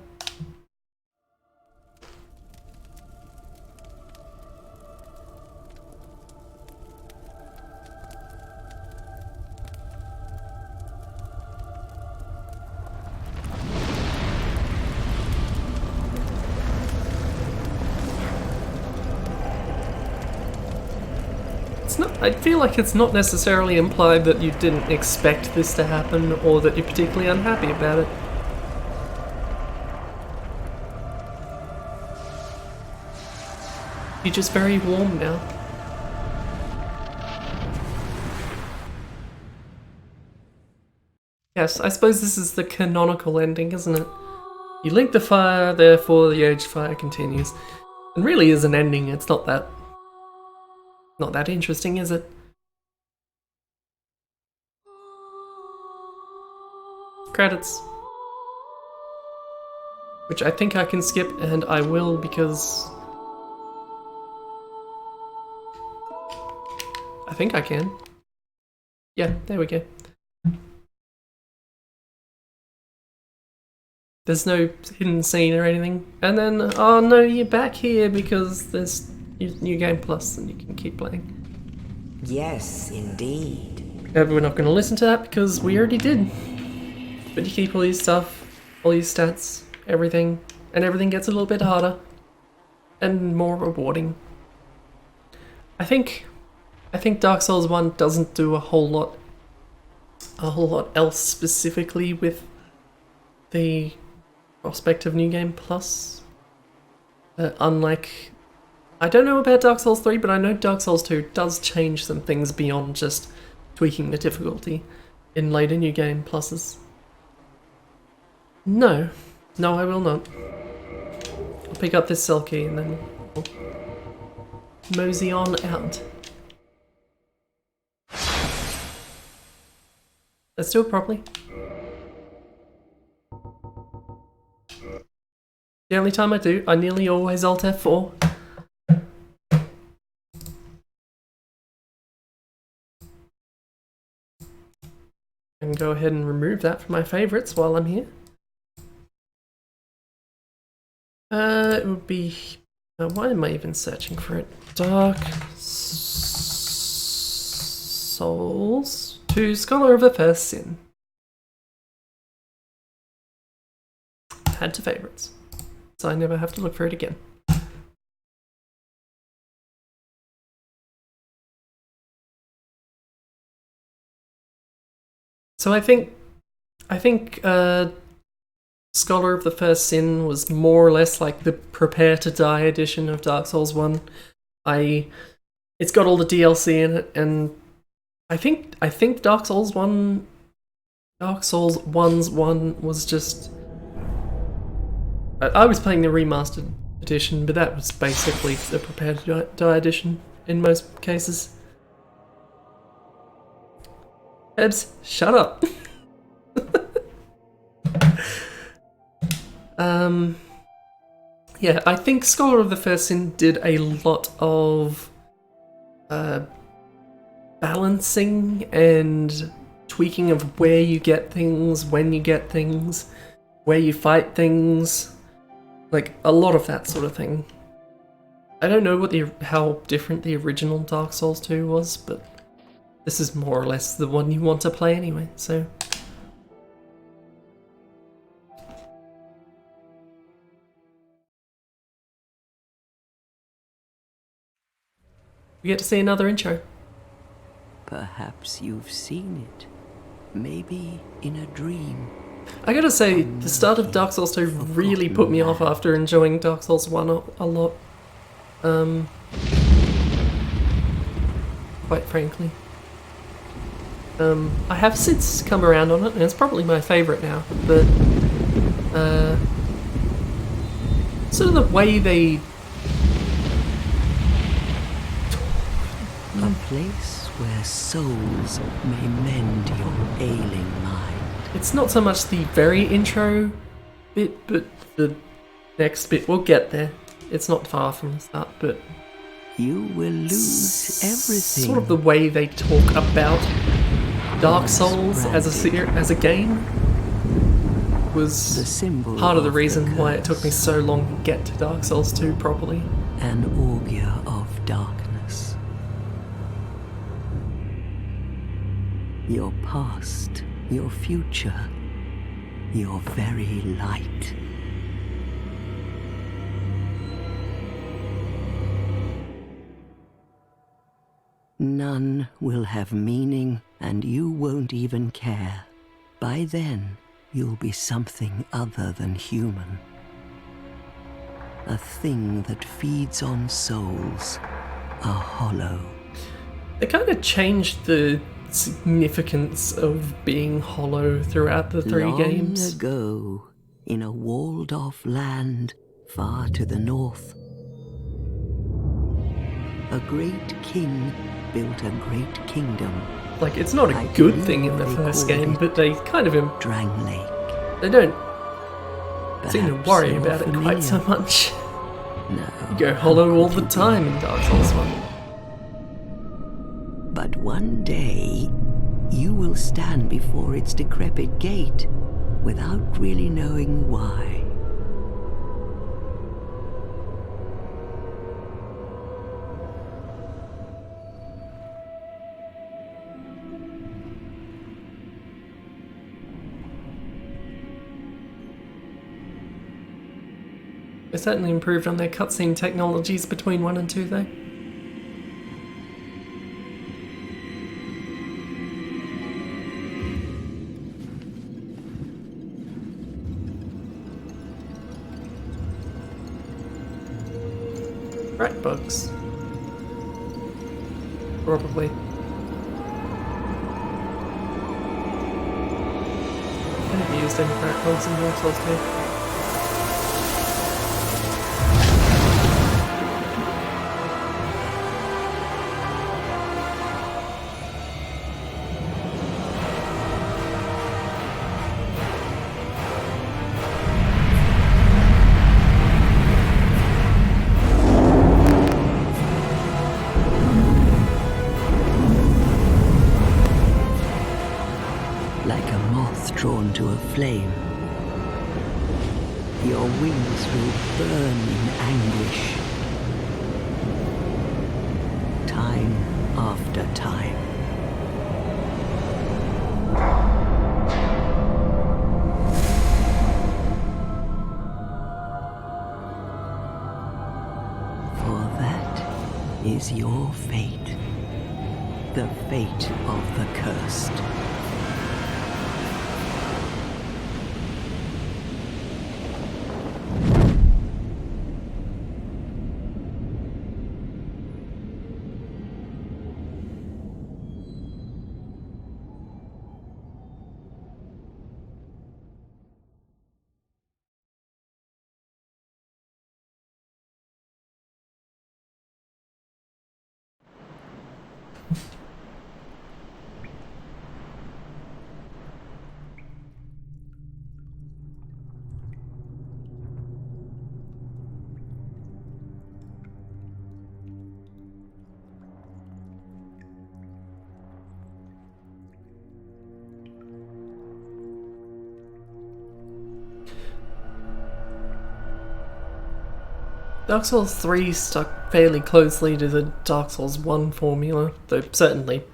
I feel like it's not necessarily implied that you didn't expect this to happen or that you're particularly unhappy about it. You're just very warm now. Yes, I suppose this is the canonical ending, isn't it? You link the fire, therefore the aged fire continues. It really is an ending, it's not that interesting, is it? Credits. Which I think I can skip, and I will because... I think I can. Yeah, there we go. There's no hidden scene or anything. And then, oh no, you're back here because there's New Game Plus and you can keep playing. Yes, indeed. We're not going to listen to that because we already did. But you keep all your stuff, all your stats, everything, and everything gets a little bit harder and more rewarding. I think Dark Souls 1 doesn't do a whole lot else specifically with the prospect of New Game Plus. Unlike, I don't know about Dark Souls 3, but I know Dark Souls 2 does change some things beyond just tweaking the difficulty in later New Game Pluses. No, I will not. I'll pick up this cell key and then we'll mosey on out. Let's do it properly. The only time I do, I nearly always Alt F4. And go ahead and remove that from my favorites while I'm here. It would be... why am I even searching for it? Dark Souls to Scholar of the First Sin. Add to favorites, so I never have to look for it again. So I think Scholar of the First Sin was more or less like the Prepare to Die edition of Dark Souls 1. It's got all the DLC in it, and I think Dark Souls 1's one was just... I was playing the remastered edition, but that was basically the Prepare to Die edition in most cases. Ebs, shut up! Yeah, I think Scholar of the First Sin did a lot of balancing and tweaking of where you get things, when you get things, where you fight things, like a lot of that sort of thing. I don't know how different the original Dark Souls 2 was, but this is more or less the one you want to play anyway, so... We get to see another intro. Perhaps you've seen it. Maybe in a dream. I gotta say, the start of Dark Souls 2 really put me off after enjoying Dark Souls 1 a lot. Quite frankly. I have since come around on it, and it's probably my favourite now, but sort of the way they... A place where souls may mend your ailing mind. It's not so much the very intro bit, but the next bit, we'll get there. It's not far from the start, but... You will lose everything. Sort of the way they talk about Dark Souls as a game was part of the reason why it took me so long to get to Dark Souls 2 properly. An augur of darkness. Your past, your future, your very light. None will have meaning, and you won't even care. By then, you'll be something other than human. A thing that feeds on souls, a hollow. They kind of changed the significance of being hollow throughout the three games. Long ago, in a walled-off land far to the north, a great king built a great kingdom. Like, it's not a good thing in the first game, but they kind of... Drang Lake. They don't seem to worry about it quite so much. No. You go hollow all the time in Dark Souls 1. But one day, you will stand before its decrepit gate without really knowing why. They certainly improved on their cutscene technologies between 1 and 2 though. Rat bugs. Probably. I haven't used any rat bugs in Dark Souls 2. flame. Your wings will burn in anguish. Time after time. For that is your fate. The fate of the cursed. Dark Souls 3 stuck fairly closely to the Dark Souls 1 formula, though certainly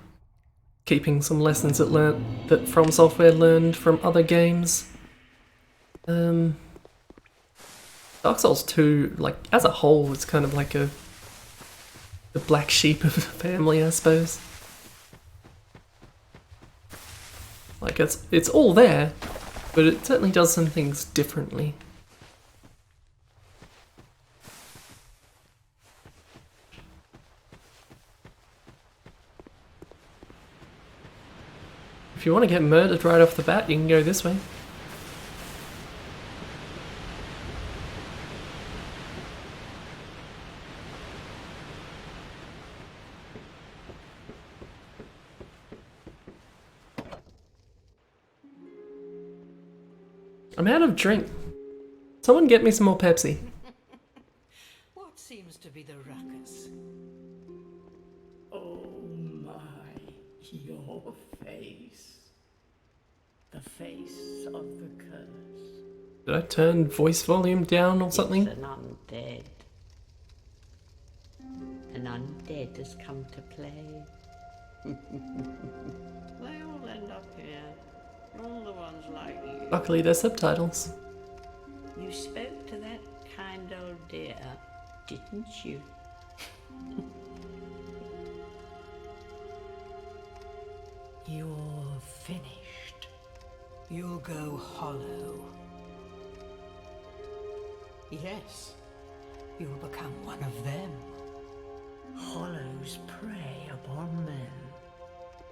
keeping some lessons it learnt that From Software learned from other games. Dark Souls 2, like, as a whole, is kind of like the black sheep of the family, I suppose. Like, it's all there, but it certainly does some things differently. If you want to get murdered right off the bat, you can go this way. I'm out of drink. Someone get me some more Pepsi. What seems to be the ruckus? Oh my, your face. The face of the curse. Did I turn voice volume down or something? It's an undead. An undead has come to play. They all end up here. All the ones like you. Luckily there's subtitles. You spoke to that kind old dear, didn't you? You're finished. You'll go hollow. Yes, you'll become one of them. Hollows prey upon men,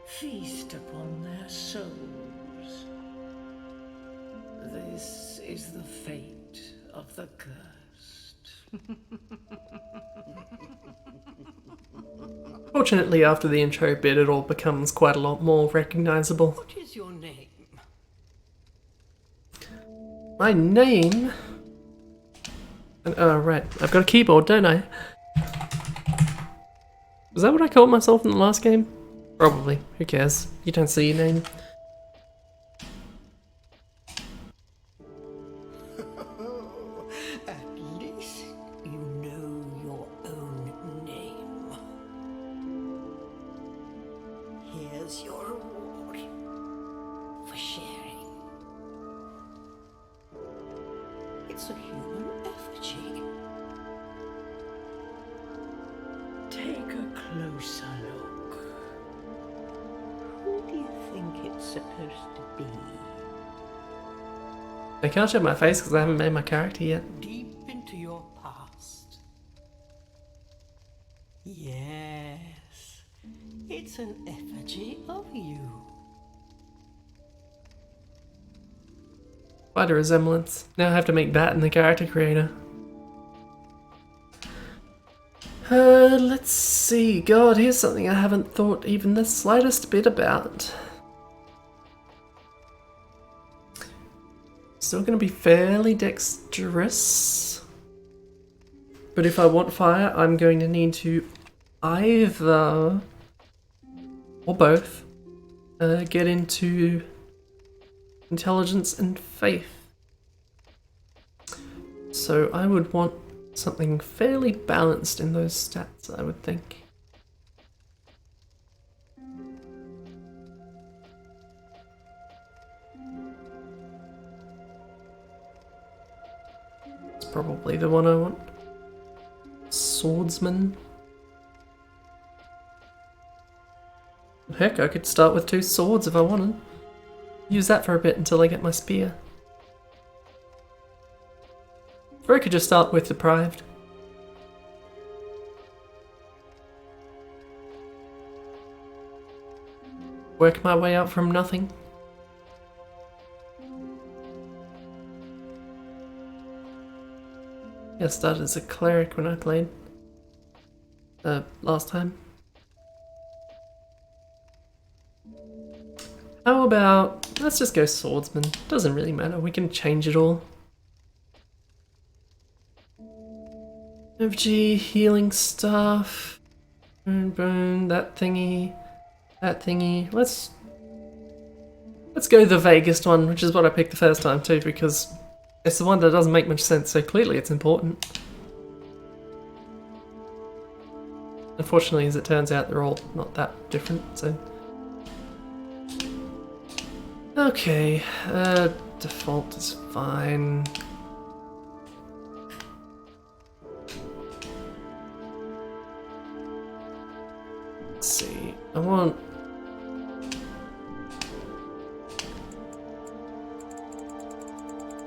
feast upon their souls. This is the fate of the cursed. Fortunately, after the intro bit, it all becomes quite a lot more recognizable. What is your name? My name... Oh, right. I've got a keyboard, don't I? Was that what I called myself in the last game? Probably. Who cares? You don't see your name. At least you know your own name. Here's your reward for sharing. It's a human effigy. Take a closer look. Who do you think it's supposed to be? I can't show my face because I haven't made my character yet. Deep into your past. Yes, it's an effigy of you. Quite a resemblance. Now I have to make that in the character creator. Let's see. God, here's something I haven't thought even the slightest bit about. Still gonna be fairly dexterous. But if I want fire, I'm going to need to either, or both, get into intelligence, and faith. So I would want something fairly balanced in those stats, I would think. It's probably the one I want. Swordsman. Heck, I could start with 2 swords if I wanted. Use that for a bit until I get my spear. Or I could just start with deprived. Work my way out from nothing. I started as a cleric when I played. Last time. How about, let's just go swordsman. Doesn't really matter, we can change it all. FG, healing stuff. Burn, that thingy. That thingy. Let's go the vaguest one, which is what I picked the first time too, because it's the one that doesn't make much sense, so clearly it's important. Unfortunately, as it turns out, they're all not that different, so... Okay, default is fine. Let's see, I want...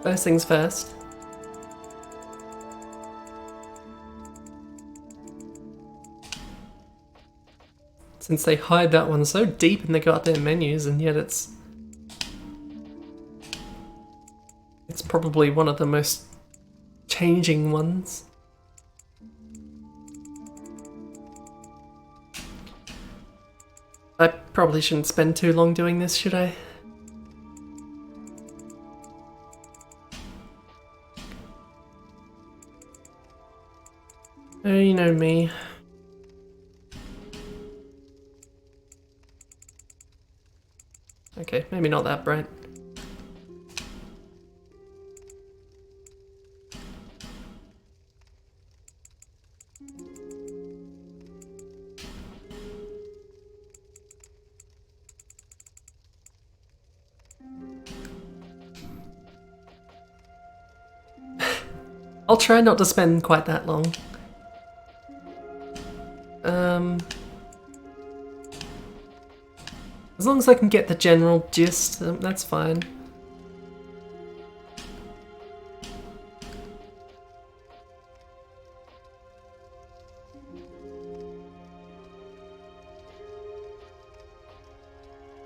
First things first. Since they hide that one so deep in the goddamn menus, and yet it's probably one of the most changing ones. I probably shouldn't spend too long doing this, should I? Oh, you know me. Okay, maybe not that bright. I'll try not to spend quite that long. As long as I can get the general gist, that's fine.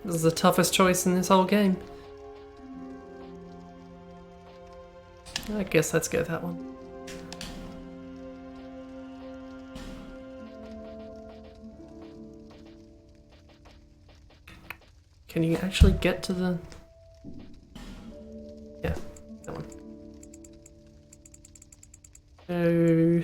This is the toughest choice in this whole game. I guess let's go with that one. Can you actually get to the... Yeah, that one. So...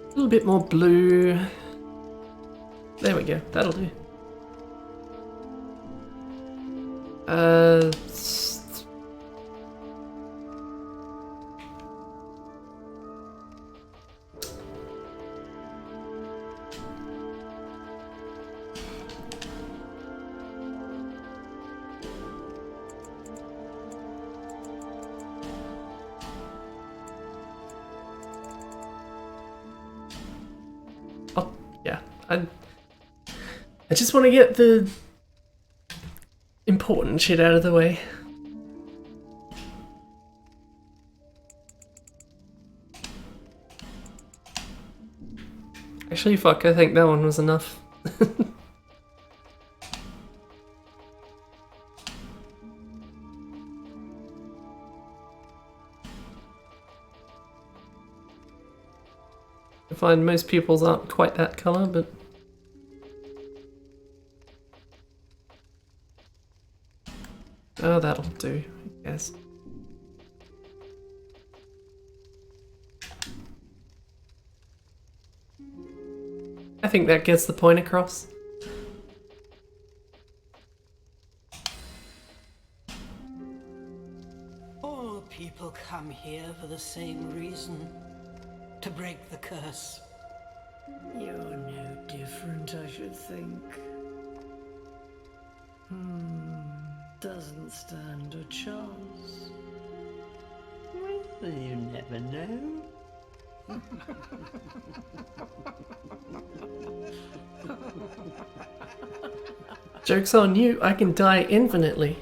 A little bit more blue. There we go, that'll do. Oh, yeah, I just want to get the important shit out of the way. Actually, fuck, I think that one was enough. I find most pupils aren't quite that colour, but... Oh, that'll do, I guess. I think that gets the point across. All people come here for the same reason. To break the curse. You're no different, I should think. Doesn't stand a chance. Well, you never know. Joke's on you, I can die infinitely.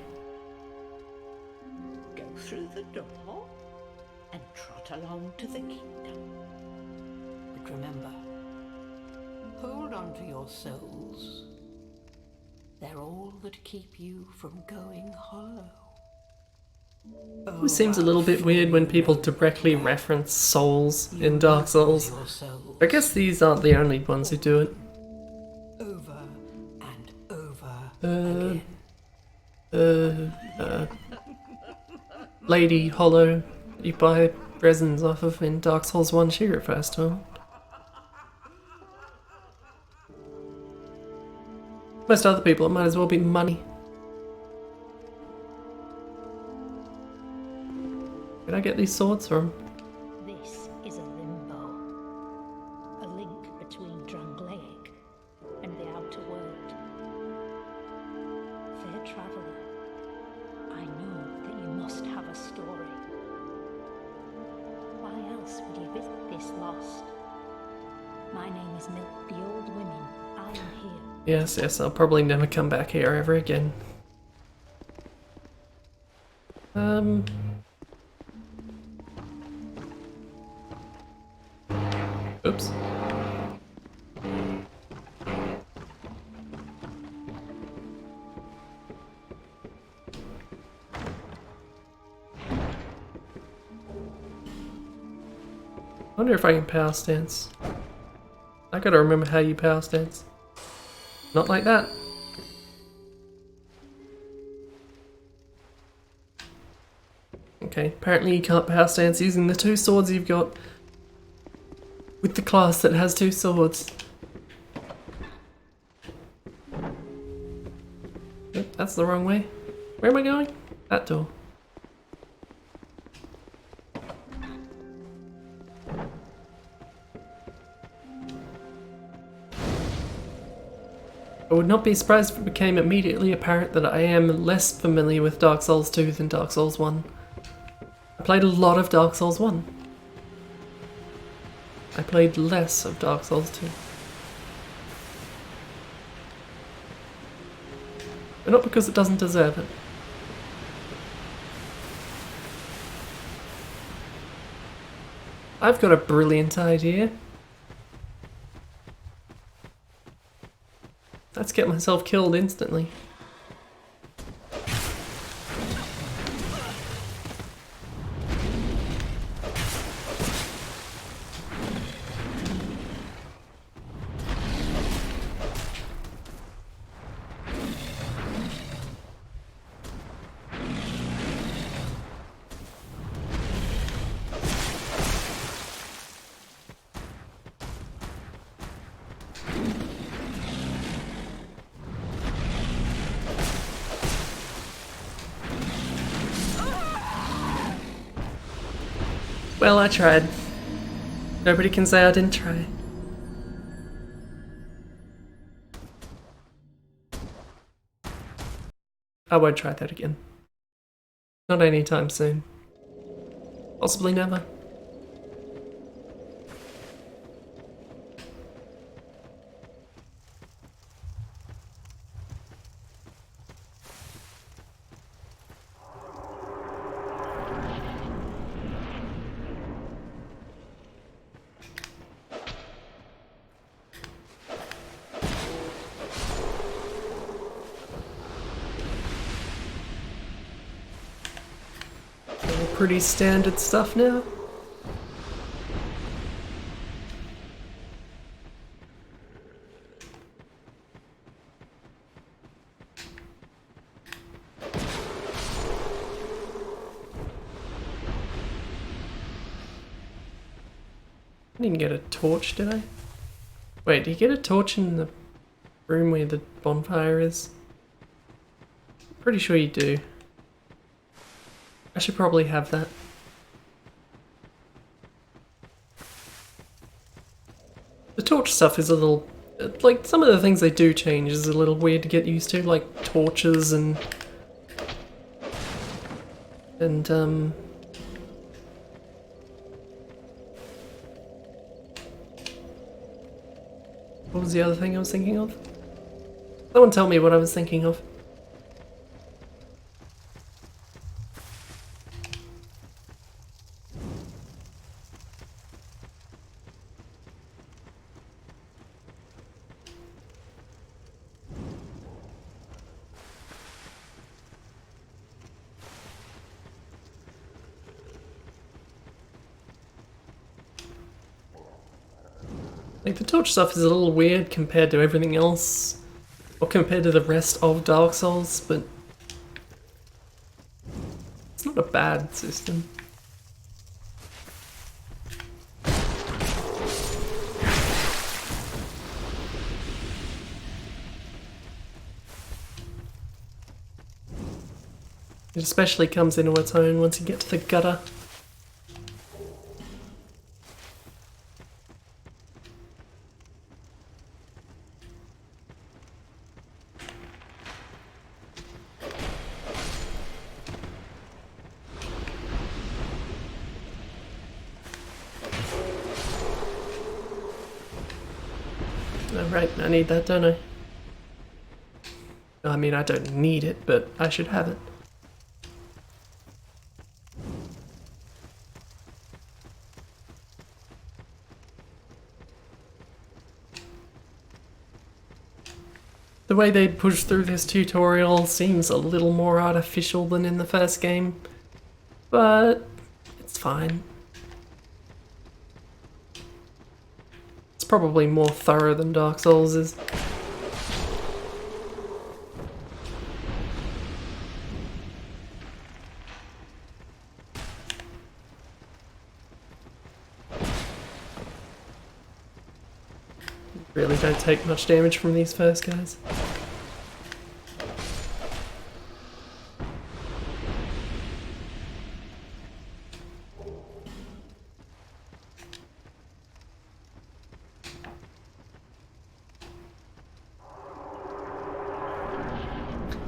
Go through the door and trot along to the kingdom. But remember, hold on to your souls. They're all that keep you from going hollow. It seems a little bit weird when people directly reference souls in Dark Souls. I guess these aren't the only ones who do it. Over and over again. Lady Hollow, you buy resins off of in Dark Souls 1, she refers to them. Most other people, it might as well be money. Where'd I get these swords from? This is a limbo, a link between Drangleic and the outer world. Fair traveller, I know that you must have a story. Why else would you visit this lost? My name is Milk the Old Women. I am here. Yes, I'll probably never come back here ever again. Oops. I wonder if I can power stance. I gotta remember how you power stance. Not like that. Okay, apparently you can't power stance using the two swords you've got with the class that has two swords. Yep, that's the wrong way. Where am I going? That door. I would not be surprised if it became immediately apparent that I am less familiar with Dark Souls 2 than Dark Souls 1. I played a lot of Dark Souls 1. I played less of Dark Souls 2. But not because it doesn't deserve it. I've got a brilliant idea. Let's get myself killed instantly. Well, I tried. Nobody can say I didn't try. I won't try that again. Not anytime soon. Possibly never. Pretty standard stuff now. I didn't get a torch, did I? Wait, do you get a torch in the room where the bonfire is? Pretty sure you do. I should probably have that. The torch stuff is a little... like, some of the things they do change is a little weird to get used to, like torches and... what was the other thing I was thinking of? Someone tell me what I was thinking of. Like, the torch stuff is a little weird compared to everything else, or compared to the rest of Dark Souls, but it's not a bad system. It especially comes into its own once you get to the gutter. Oh, right, I need that, don't I? I mean, I don't need it, but I should have it. The way they push through this tutorial seems a little more artificial than in the first game, but it's fine. It's probably more thorough than Dark Souls is. Really don't take much damage from these first guys.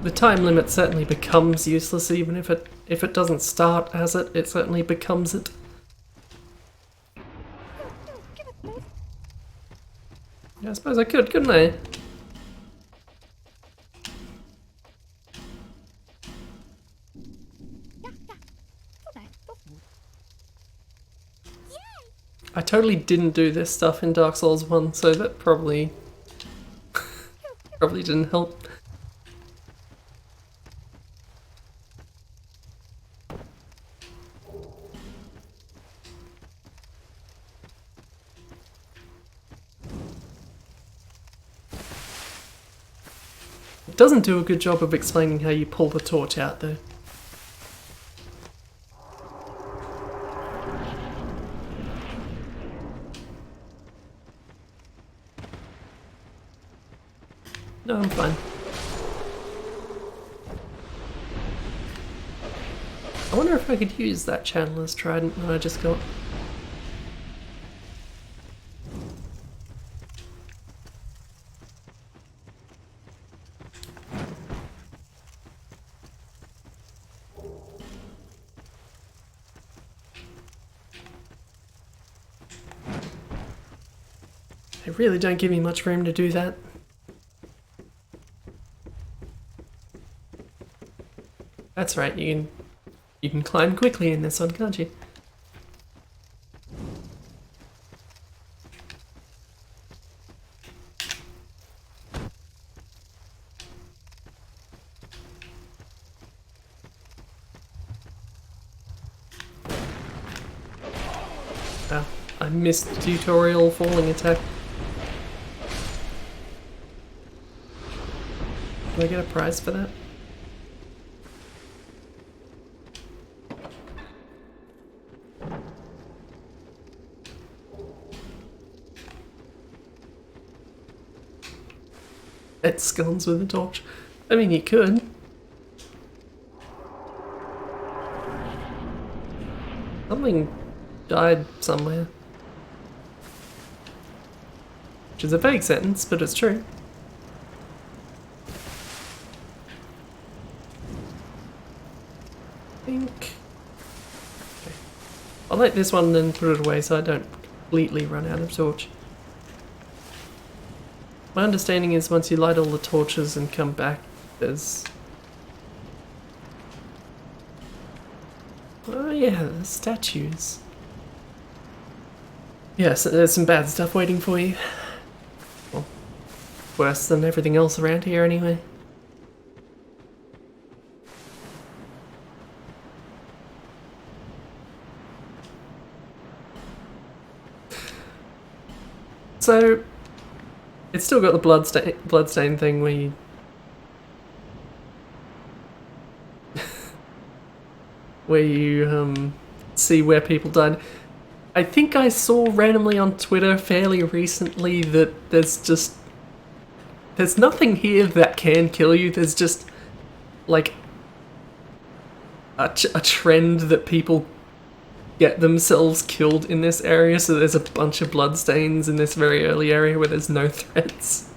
The time limit certainly becomes useless even if it doesn't start as it, it certainly becomes it. Yeah, I suppose I could, couldn't I? I totally didn't do this stuff in Dark Souls 1, so that probably didn't help. It doesn't do a good job of explaining how you pull the torch out though. No, I'm fine. I wonder if I could use that Chandler's Trident that I just got. They really don't give me much room to do that. That's right, you can climb quickly in this one, can't you? Ah, I missed the tutorial falling attack. Do I get a prize for that? At scones with a torch. I mean, you could. Something died somewhere. Which is a vague sentence, but it's true. I think... Okay. I'll light this one and put it away so I don't completely run out of torch. My understanding is once you light all the torches and come back, there's... Oh yeah, the statues. Yeah, so there's some bad stuff waiting for you. Well, worse than everything else around here anyway. So, it's still got the bloodstain thing where you... where you see where people died. I think I saw randomly on Twitter fairly recently that there's nothing here that can kill you. There's just like a trend that people get themselves killed in this area, so there's a bunch of bloodstains in this very early area where there's no threats.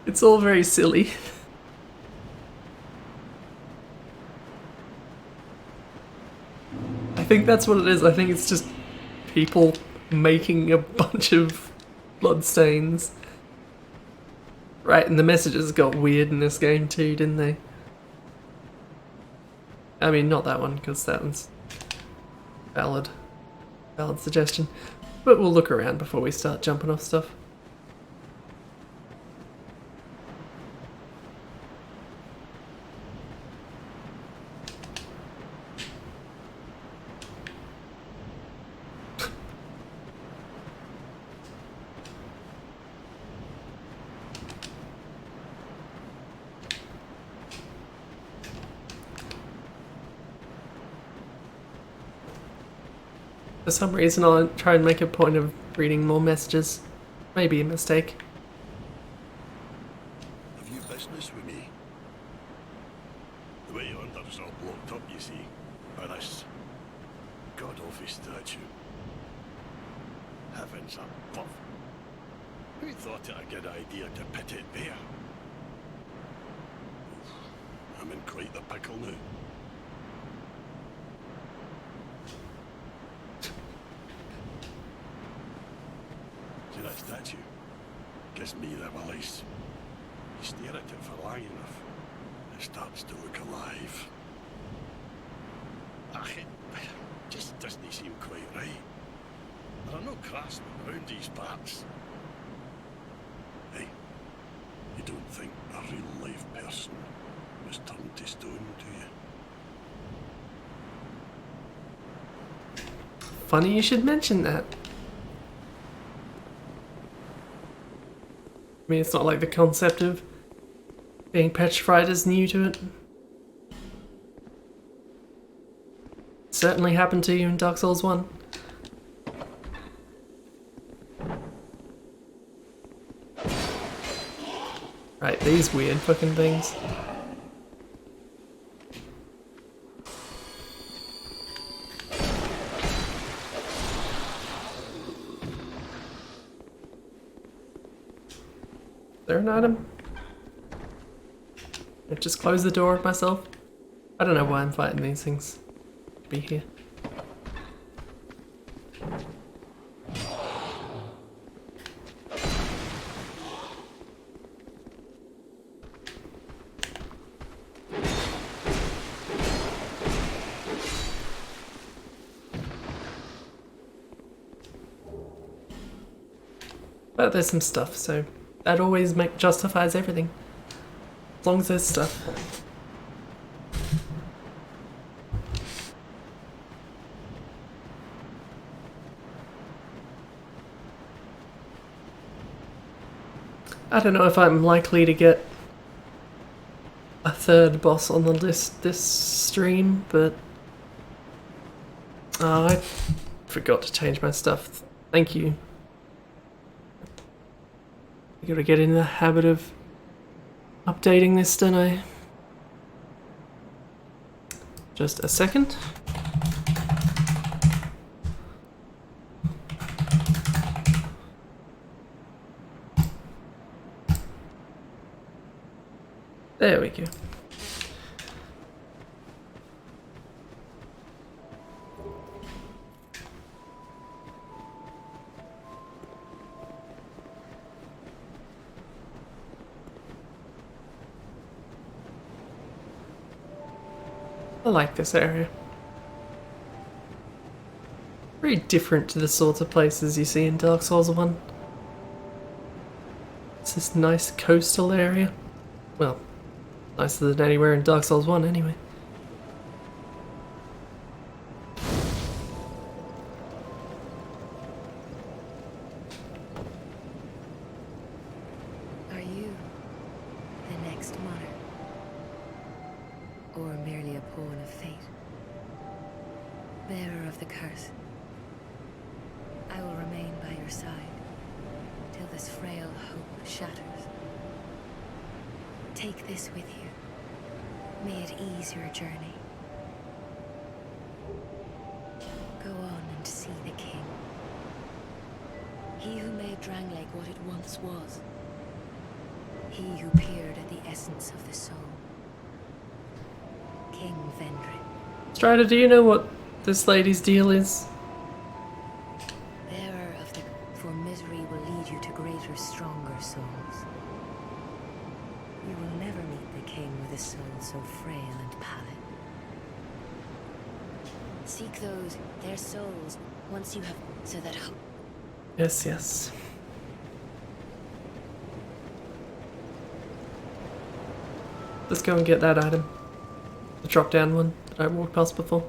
It's all very silly. I think that's what it is. I think it's just people making a bunch of bloodstains. Right, and the messages got weird in this game too, didn't they? I mean, not that one, because that one's valid suggestion. But we'll look around before we start jumping off stuff. For some reason I'll try and make a point of reading more messages. Maybe a mistake. Have you business with me? The way yonder's all blocked up, you see, by this god-awful statue. Heavens above. Who thought it a good idea to pit it there? Oof, I'm in quite the pickle now. See that statue? Gives me the willies. You stare at it for long enough, it starts to look alive. Ach, it just doesn't seem quite right. There are no craftsmen around these parts. Hey, you don't think a real-life person was turned to stone, do you? Funny you should mention that. I mean, it's not like the concept of being petrified is new to it. Certainly happened to you in Dark Souls 1. Right, these weird fucking things. Is there an item? I just close the door myself. I don't know why I'm fighting these things. Be here. But there's some stuff, so that always justifies everything. As long as there's stuff. I don't know if I'm likely to get a third boss on the list this stream, but I forgot to change my stuff. Thank you. I gotta get in the habit of updating this, don't I? Just a second. There we go. I like this area. Very different to the sorts of places you see in Dark Souls 1. It's this nice coastal area. Well, nicer than anywhere in Dark Souls 1 anyway. Are you the next monarch? Or merely a pawn of fate? Bearer of the curse, I will remain by your side till this frail hope shatters. Take this with you. May it ease your journey. Go on and see the king. He who made Drangleic what it once was. He who peered at the essence of the soul. King Vendrick. Strider, do you know what this lady's deal is? Bearer of the... For misery will lead you to greater, stronger souls. You will never meet the king with a soul so frail and pallid. Seek those, their souls, once you have... so that hope... Yes, yes. Let's go and get that item. The drop down one that I walked past before.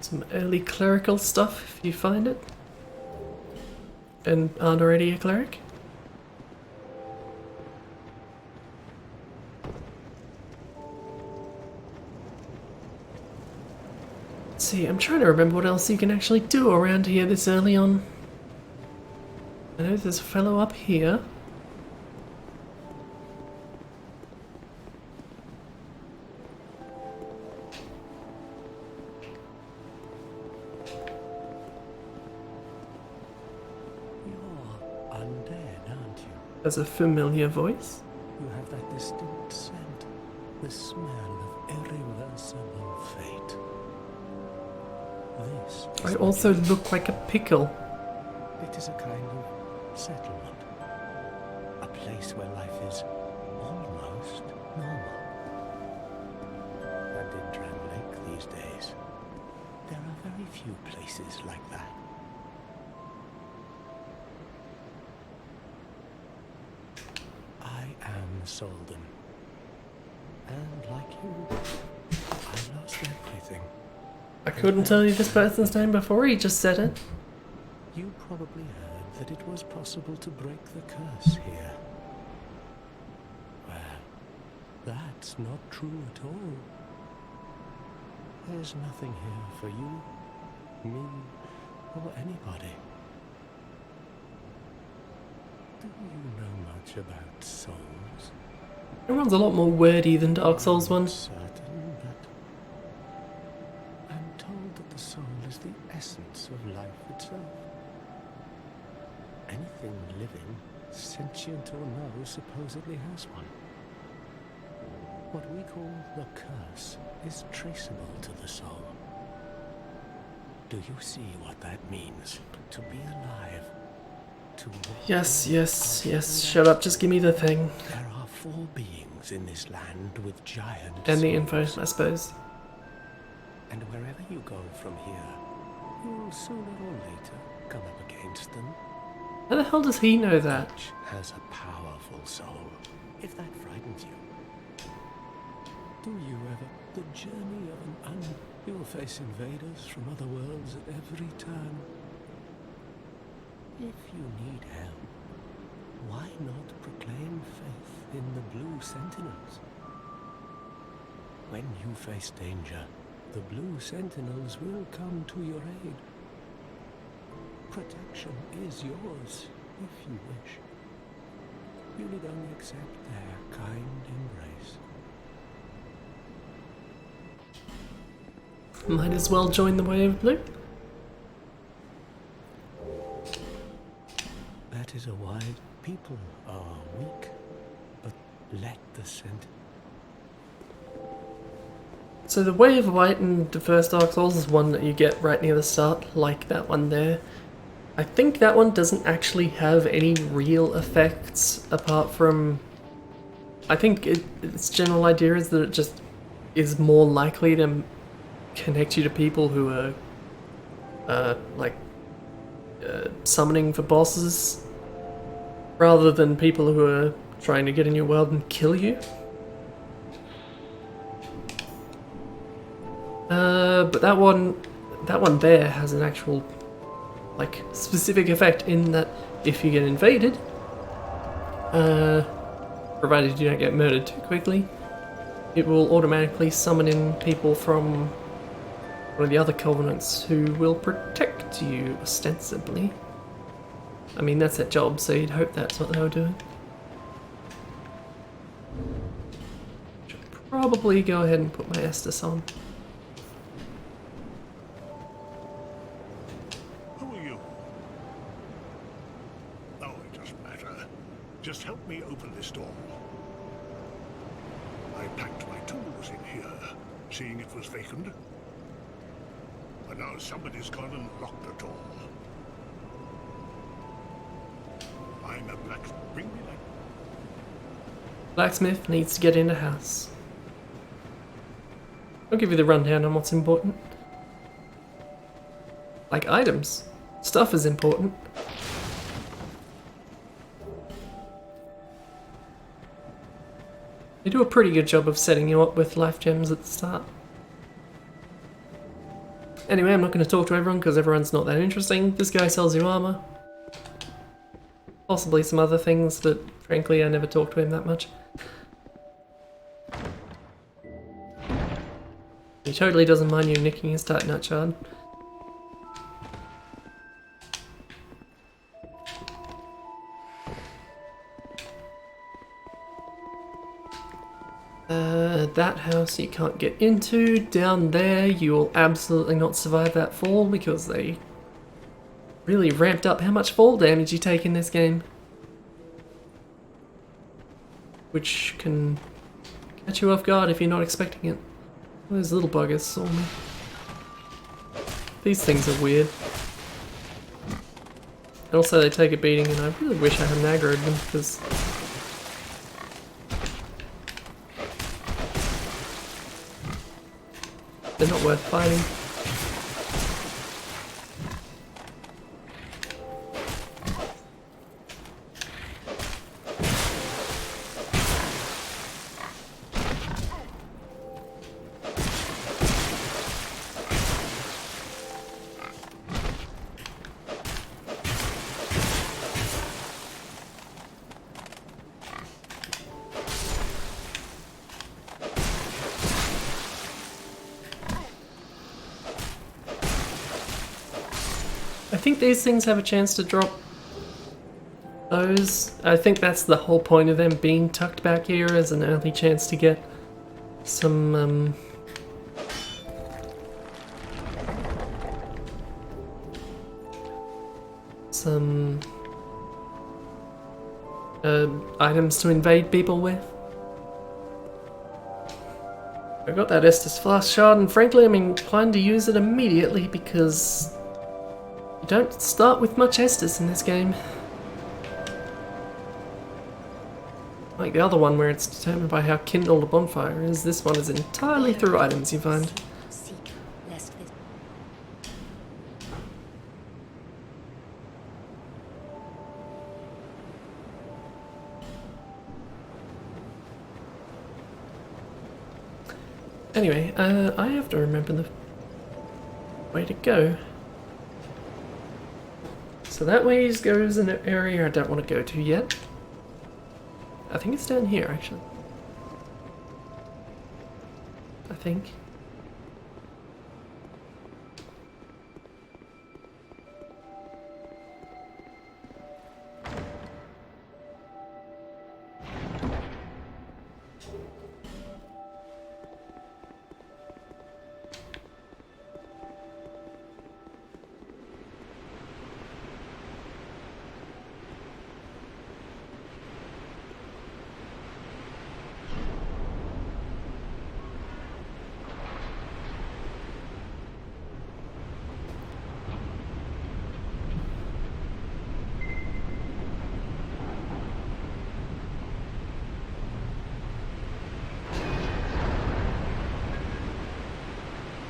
Some early clerical stuff if you find it. And aren't already a cleric. Let's see, I'm trying to remember what else you can actually do around here this early on. I know there's a fellow up here. As a familiar voice. You have that distinct scent, the smell of irreversible fate. This I also look like a pickle. It is a kind of settlement. A place where life is almost normal. And in Drangleic these days, there are very few places like that. I am Solden. And like you, I lost everything. I couldn't tell you this person's name before he just said it. You probably heard that it was possible to break the curse here. Well, that's not true at all. There's nothing here for you, me, or anybody. Do you know much about souls? Everyone's a lot more wordy than Dark Souls 1. Certain, but I'm told that the soul is the essence of life itself. Anything living, sentient or no, supposedly has one. What we call the curse is traceable to the soul. Do you see what that means? To be alive. To Yes, yes, yes. Shut up, just give me the thing. There are 4 beings in this land with giant And the info, souls. I suppose. And wherever you go from here, you'll sooner or later come up against them. How the hell does he know that? Each has a powerful soul, if that frightens you. Do you ever? The journey of an You'll face invaders from other worlds at every turn. If you need help, why not proclaim faith in the Blue Sentinels? When you face danger, the Blue Sentinels will come to your aid. Protection is yours, if you wish. You need only accept their kind embrace. Might as well join the way of blue. That is a wise. People are weak, but let the scent. So the Way of White in the first Dark Souls is one that you get right near the start, like that one there. I think that one doesn't actually have any real effects apart from... I think its general idea is that it just is more likely to connect you to people who are summoning for bosses rather than people who are trying to get in your world and kill you. But that one there has an actual specific effect in that if you get invaded, provided you don't get murdered too quickly, it will automatically summon in people from one of the other covenants who will protect you, ostensibly. I mean, that's their job, so you'd hope that's what they were doing. Should probably go ahead and put my Estus on. Who are you? Oh, it doesn't matter. Just help me open this door. I packed my tools in here, seeing it was vacant. But now somebody's gone and locked the door. I'm a blacksmith. Bring me that. Blacksmith needs to get in the house. I'll give you the rundown on what's important. Like items. Stuff is important. They do a pretty good job of setting you up with life gems at the start. Anyway, I'm not going to talk to everyone because everyone's not that interesting. This guy sells you armor. Possibly some other things, but frankly I never talk to him that much. He totally doesn't mind you nicking his Titanite shard. That house you can't get into. Down there you will absolutely not survive that fall because they really ramped up how much fall damage you take in this game. Which can catch you off guard if you're not expecting it. Those little buggers saw me. These things are weird. And also they take a beating and I really wish I hadn't aggroed them because they're not worth fighting. I think these things have a chance to drop those. I think that's the whole point of them being tucked back here as an early chance to get some items to invade people with. I got that Estus Flask shard and frankly I'm inclined to use it immediately because you don't start with much Estus in this game. Like the other one where it's determined by how kindled a bonfire is, this one is entirely through items you find. Anyway, I have to remember the way to go. So that way goes in an area I don't want to go to yet. I think it's down here, actually. I think.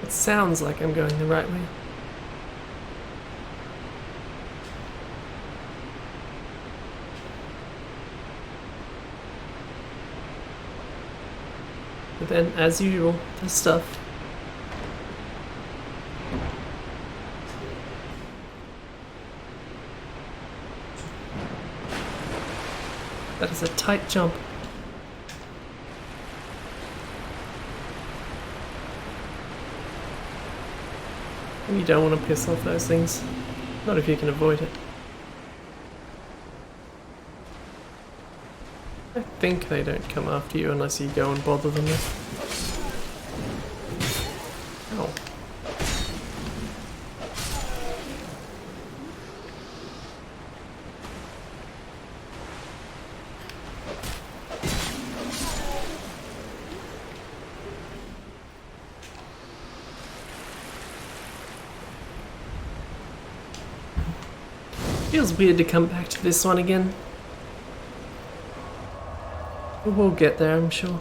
It sounds like I'm going the right way. But then, as usual, there's stuff. That is a tight jump. And you don't want to piss off those things. Not if you can avoid it. I think they don't come after you unless you go and bother them. Ow. Feels weird to come back to this one again. But we'll get there, I'm sure.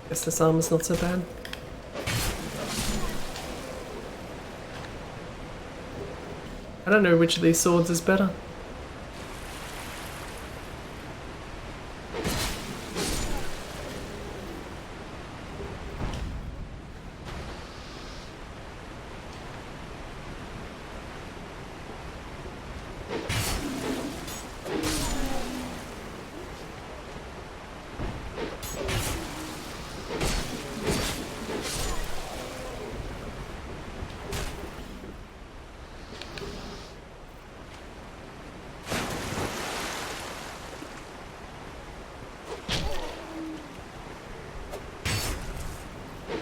Guess this armor's not so bad. I don't know which of these swords is better.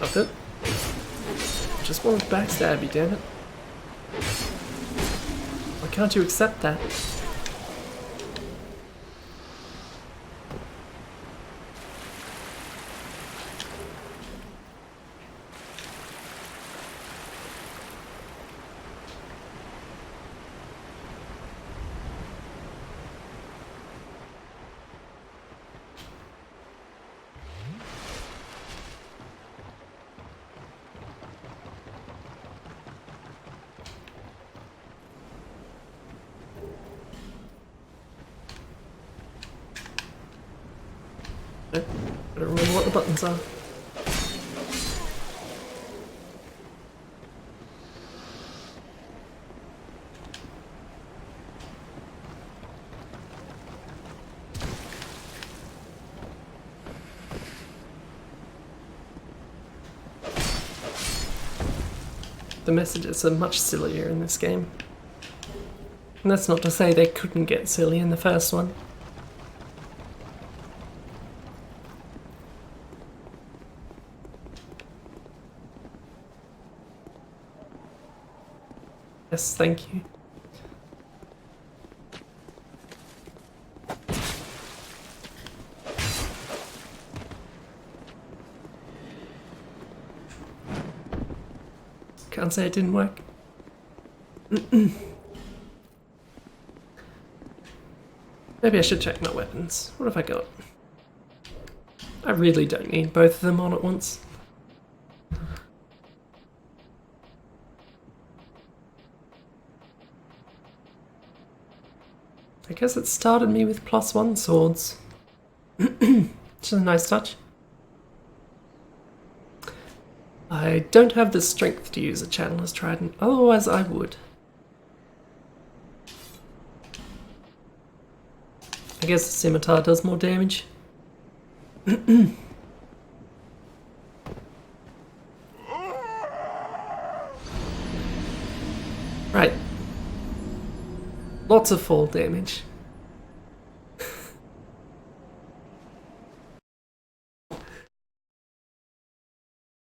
That's it. Just wanted to backstab you, damn it. Why can't you accept that? Nope. Gotta remember what the buttons are. The messages are much sillier in this game. And that's not to say they couldn't get silly in the first one. Yes, thank you. Can't say it didn't work. Maybe I should check my weapons. What have I got? I really don't need both of them on at once. I guess it started me with +1 swords. Which is a nice touch. I don't have the strength to use a Channeler's Trident, otherwise I would. I guess the scimitar does more damage. Right. Lots of fall damage.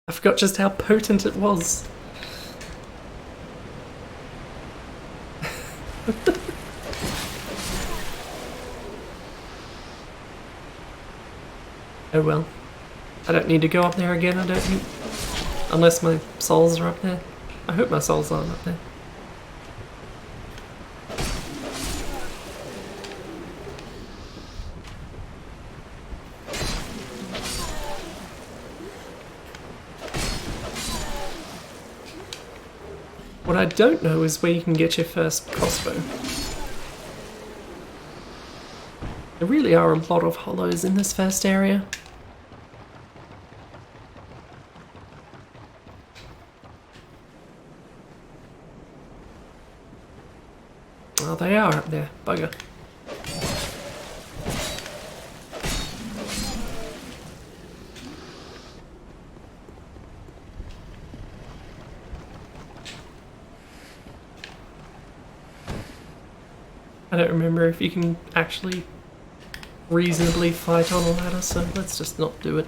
I forgot just how potent it was. Oh well. I don't need to go up there again, I don't think. Unless my souls are up there. I hope my souls aren't up there. What I don't know is where you can get your first crossbow. There really are a lot of hollows in this first area. Oh, they are up there. Bugger. I don't remember if you can actually reasonably fight on a ladder, so let's just not do it.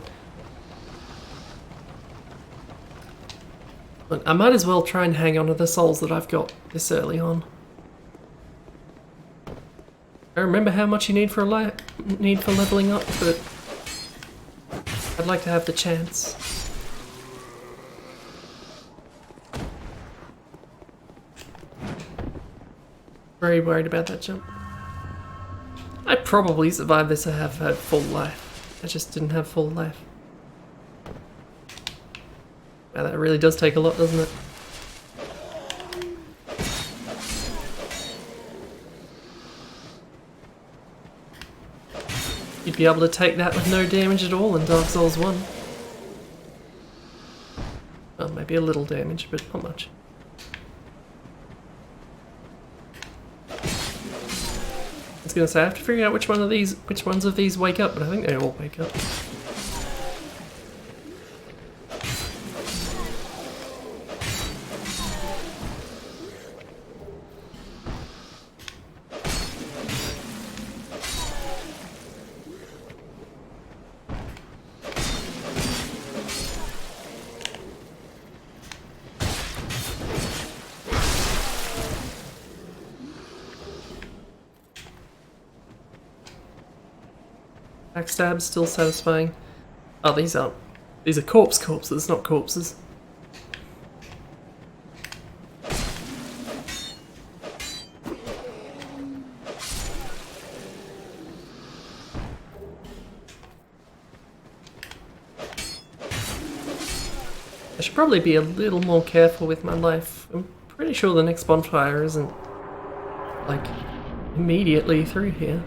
Look, I might as well try and hang on to the souls that I've got this early on. I remember how much you need for leveling up, but I'd like to have the chance. Very worried about that jump. I probably survived this. I have had full life. I just didn't have full life. Wow, that really does take a lot, doesn't it? You'd be able to take that with no damage at all in Dark Souls 1. Well, maybe a little damage, but not much. I was gonna say I have to figure out which ones of these wake up, but I think they all wake up. Backstab still satisfying. Oh, these aren't. These are corpses, not corpses. I should probably be a little more careful with my life. I'm pretty sure the next bonfire isn't, like, immediately through here.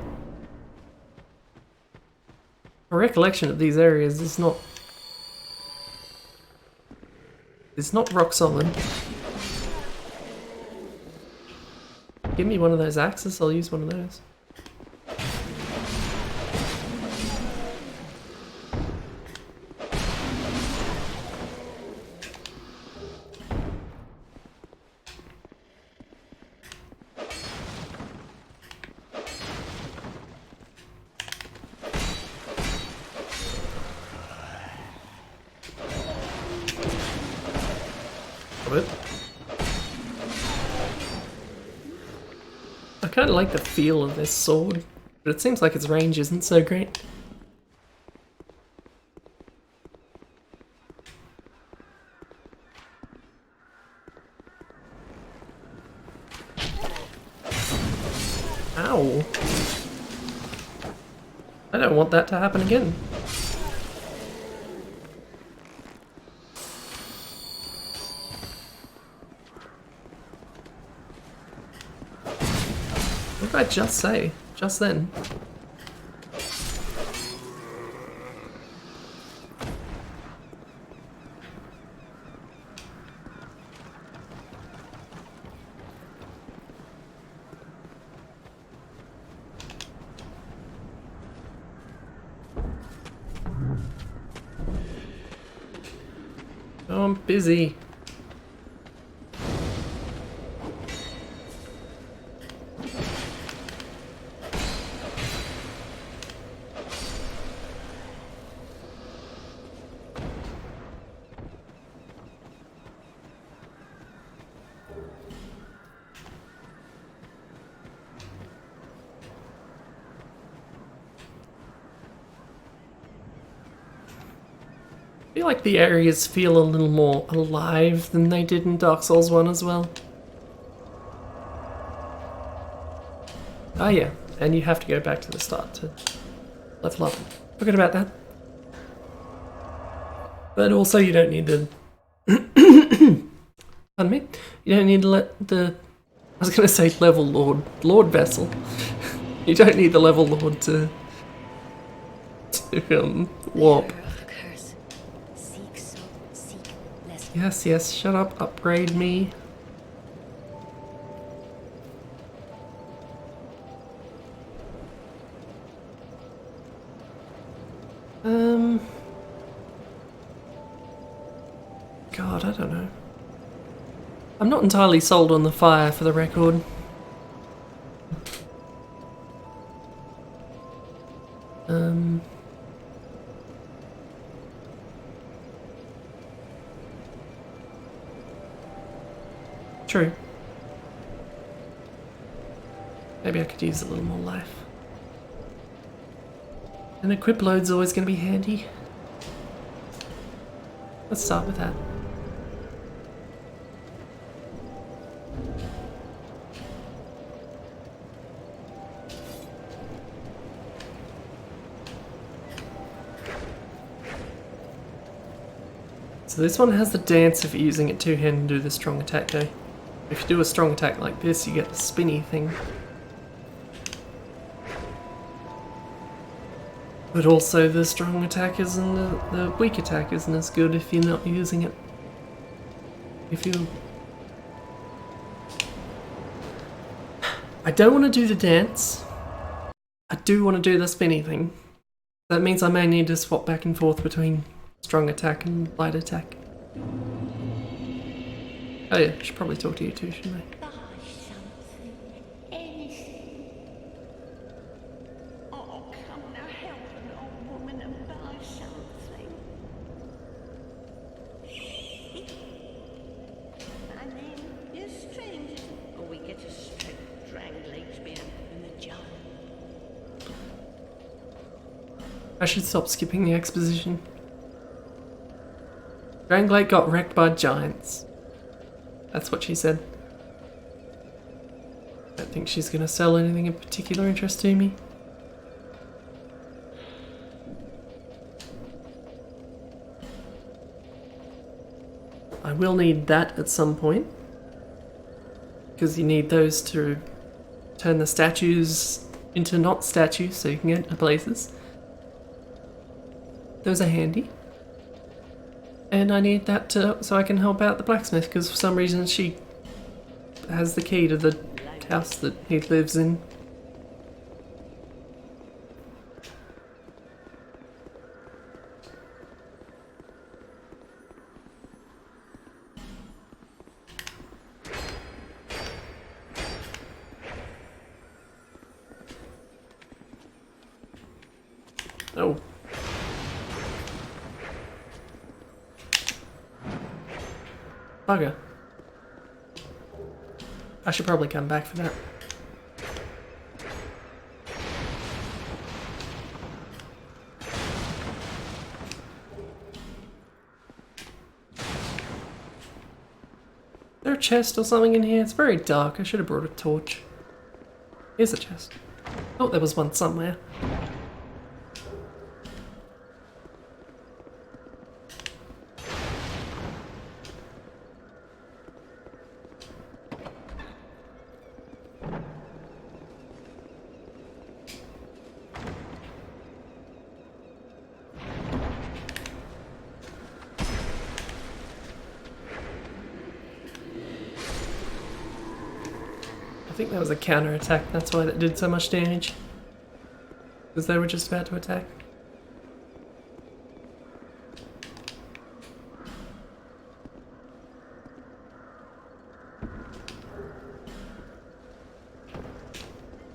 My recollection of these areas is not... It's not rock solid. Give me one of those axes, I'll use one of those. I kind of like the feel of this sword, but it seems like its range isn't so great. Ow! I don't want that to happen again. did I just say? Just then. Oh, I'm busy. I feel like the areas feel a little more alive than they did in Dark Souls 1 as well. Ah yeah, and you have to go back to the start to level up. Forget about that. But also you don't need the... Pardon me? You don't need to let the... I was going to say level lord. Lord Vessel. You don't need the level lord to warp. Yes, yes, shut up, upgrade me. God, I don't know. I'm not entirely sold on the fire, for the record. True. Maybe I could use a little more life. An equip load's always going to be handy. Let's start with that. So this one has the dance of using it two-handed to do the strong attack though. If you do a strong attack like this, you get the spinny thing. But also the strong attack isn't, the weak attack isn't as good if you're not using it. If you... I don't want to do the dance. I do want to do the spinny thing. That means I may need to swap back and forth between strong attack and light attack. Oh yeah, I should probably talk to you too, shouldn't I? I should stop skipping the exposition. Dranglake got wrecked by giants. That's what she said. I don't think she's gonna sell anything of particular interest to me. I will need that at some point. Because you need those to turn the statues into not statues so you can get to places. Those are handy. And I need that so I can help out the blacksmith, because for some reason she has the key to the house that he lives in. Oh. Bugger. I should probably come back for that. Is there a chest or something in here? It's very dark. I should have brought a torch. Here's a chest. Oh, there was one somewhere. think that was a counter attack, that's why that did so much damage. Because they were just about to attack.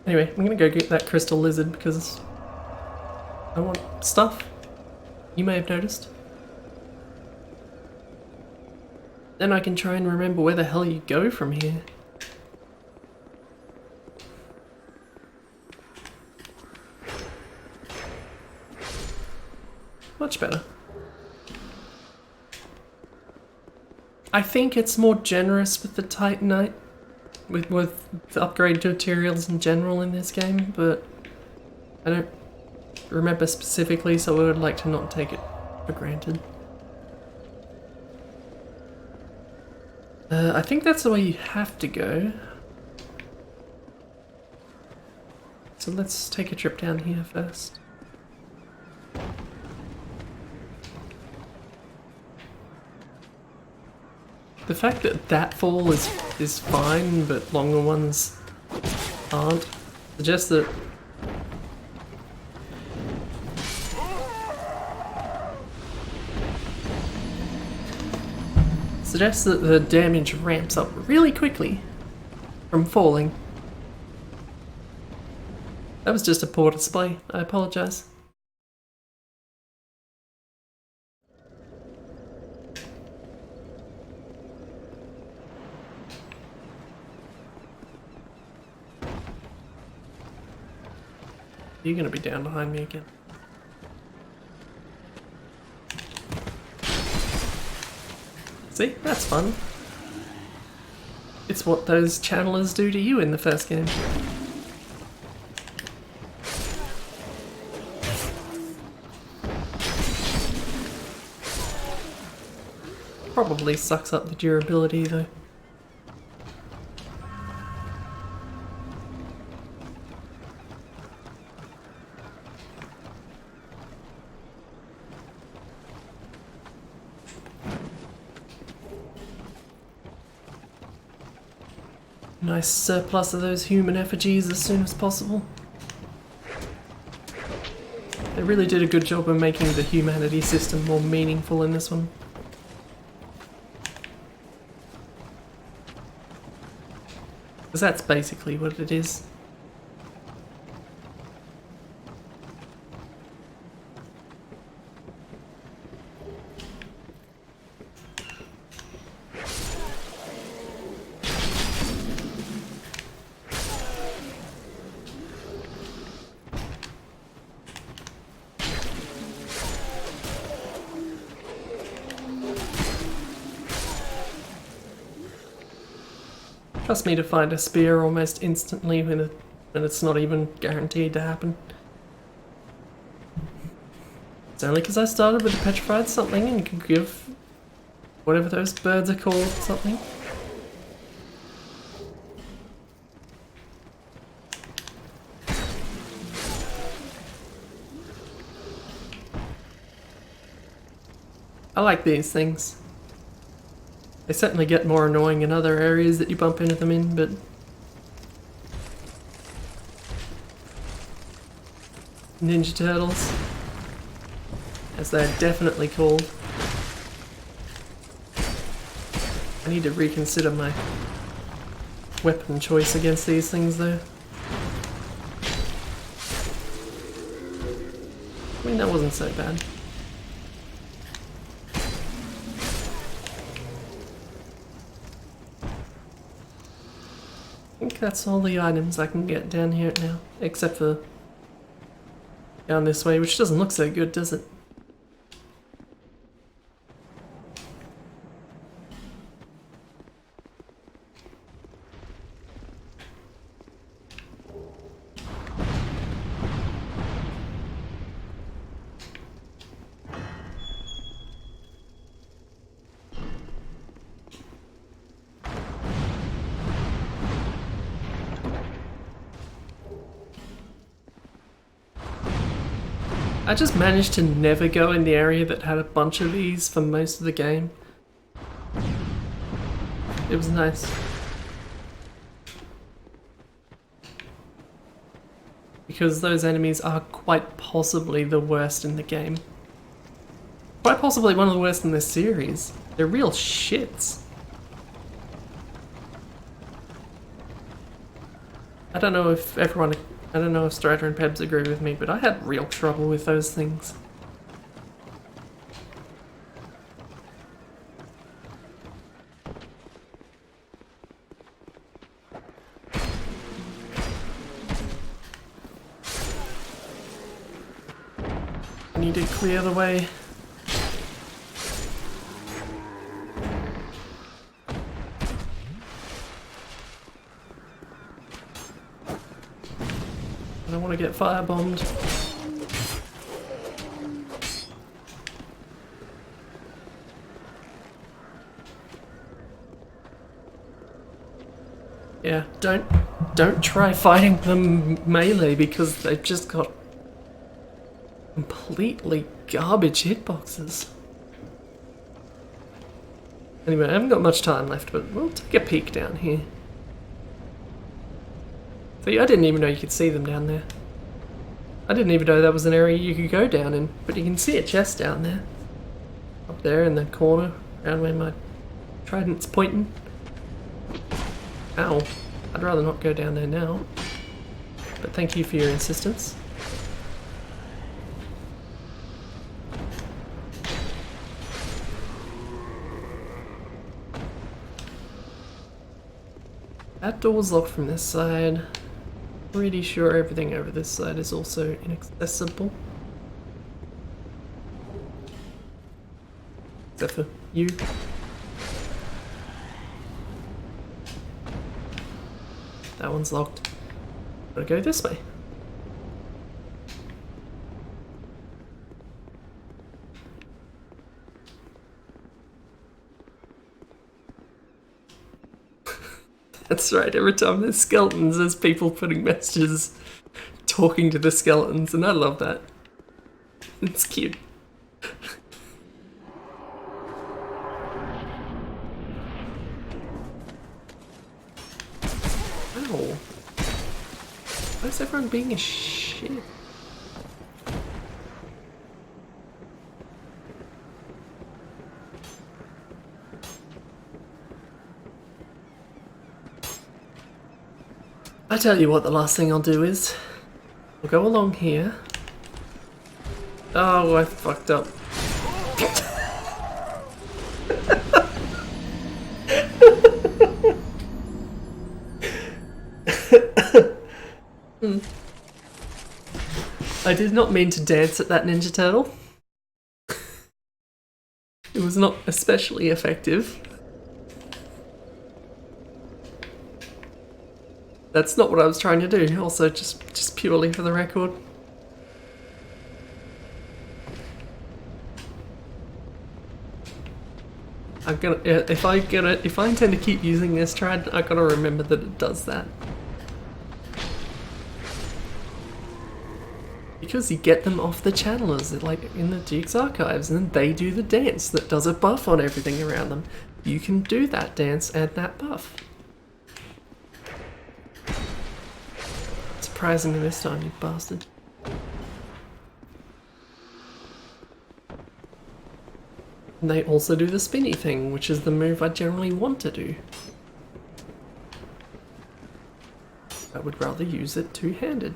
Anyway, I'm gonna go get that crystal lizard because I want stuff. You may have noticed. Then I can try and remember where the hell you go from here. Much better. I think it's more generous with the Titanite, with the upgrade materials in general in this game, but I don't remember specifically, so I would like to not take it for granted. I think that's the way you have to go. So let's take a trip down here first. The fact that that fall is fine, but longer ones aren't, suggests that the damage ramps up really quickly from falling. That was just a poor display. I apologize. You're gonna be down behind me again. See? That's fun. It's what those channelers do to you in the first game. Probably sucks up the durability though. Nice surplus of those human effigies as soon as possible. They really did a good job of making the humanity system more meaningful in this one. Because that's basically what it is. Trust me to find a spear almost instantly when it's not even guaranteed to happen. It's only because I started with a petrified something and can give whatever those birds are called something. I like these things. They certainly get more annoying in other areas that you bump into them in, but Ninja Turtles, as they're definitely called. I need to reconsider my weapon choice against these things though. I mean, that wasn't so bad. I think that's all the items I can get down here now, except for down this way, which doesn't look so good, does it? I just managed to never go in the area that had a bunch of these for most of the game. It was nice. because those enemies are quite possibly the worst in the game. Quite possibly one of the worst in this series. They're real shits. I don't know if Strider and Pebs agree with me, but I had real trouble with those things. I need to clear the way. I don't want to get firebombed. Yeah, don't try fighting them melee because they've just got completely garbage hitboxes. Anyway, I haven't got much time left, but we'll take a peek down here. See, I didn't even know you could see them down there. I didn't even know that was an area you could go down in, but you can see a chest down there. Up there in the corner, around where my trident's pointing. Ow. I'd rather not go down there now. But thank you for your insistence. That door's locked from this side. Pretty sure everything over this side is also inaccessible. Except for you. That one's locked. Gotta go this way. That's right, every time there's skeletons, there's people putting messages, talking to the skeletons, and I love that. It's cute. Ow. Why is everyone being a shit? I tell you what, the last thing I'll do is I'll go along here. Oh, I fucked up. I did not mean to dance at that Ninja Turtle. It was not especially effective. That's not what I was trying to do, also just purely for the record. I'm gonna if I intend to keep using this trident, I gotta remember that it does that. Because you get them off the channelers, like in the Duke's archives, and they do the dance that does a buff on everything around them. You can do that dance and that buff. Surprising me this time, you bastard. And they also do the spinny thing, which is the move I generally want to do. I would rather use it two-handed.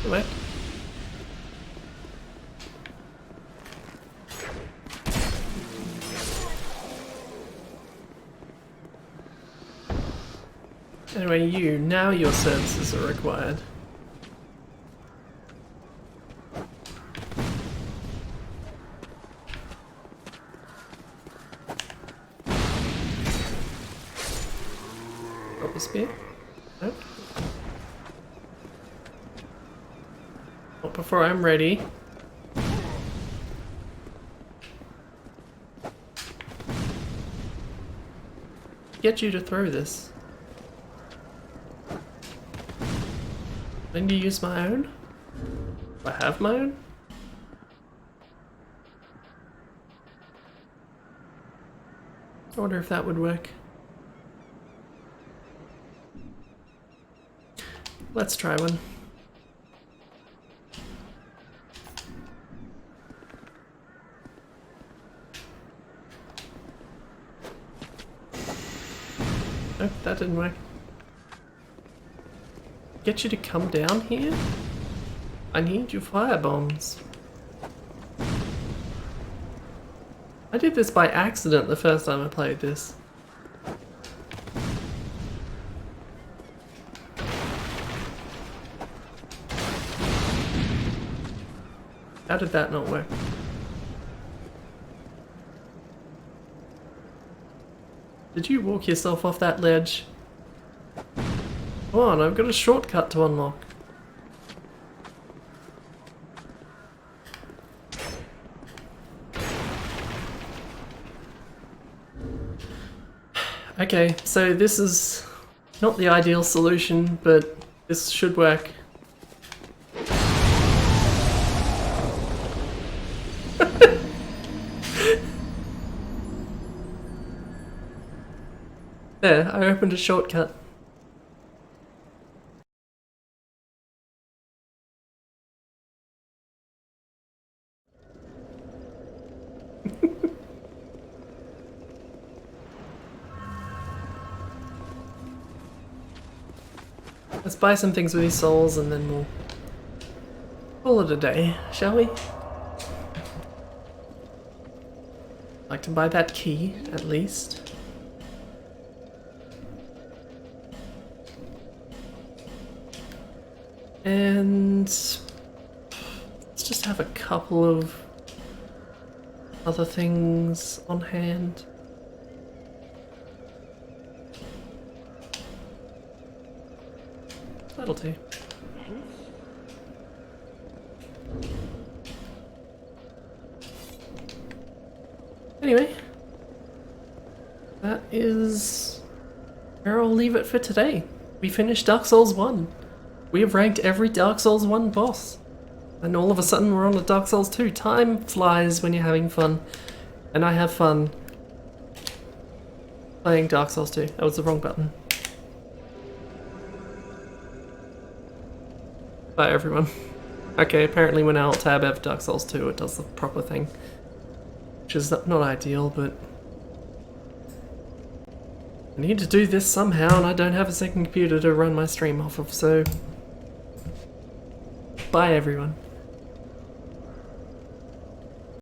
What? Anyway, now your services are required. Drop a spear? Nope. Not before I'm ready. Get you to throw this. I need to use my own? Do I have my own? I wonder if that would work. Let's try one. Nope, that didn't work. Get you to come down here? I need your fire bombs. I did this by accident the first time I played this. How did that not work? Did you walk yourself off that ledge? Come on, I've got a shortcut to unlock. Okay, so this is not the ideal solution, but this should work. There, I opened a shortcut. Let's buy some things with these souls and then we'll call it a day, shall we? Like to buy that key, at least. And let's just have a couple of other things on hand. That'll do. Anyway, that is where I'll leave it for today. We finished Dark Souls 1. We have ranked every Dark Souls 1 boss. And all of a sudden we're on to Dark Souls 2. Time flies when you're having fun. And I have fun playing Dark Souls 2. That was the wrong button. Bye everyone. Okay, apparently when I alt-tab F Dark Souls 2 it does the proper thing. Which is not ideal, but I need to do this somehow and I don't have a second computer to run my stream off of, so bye everyone.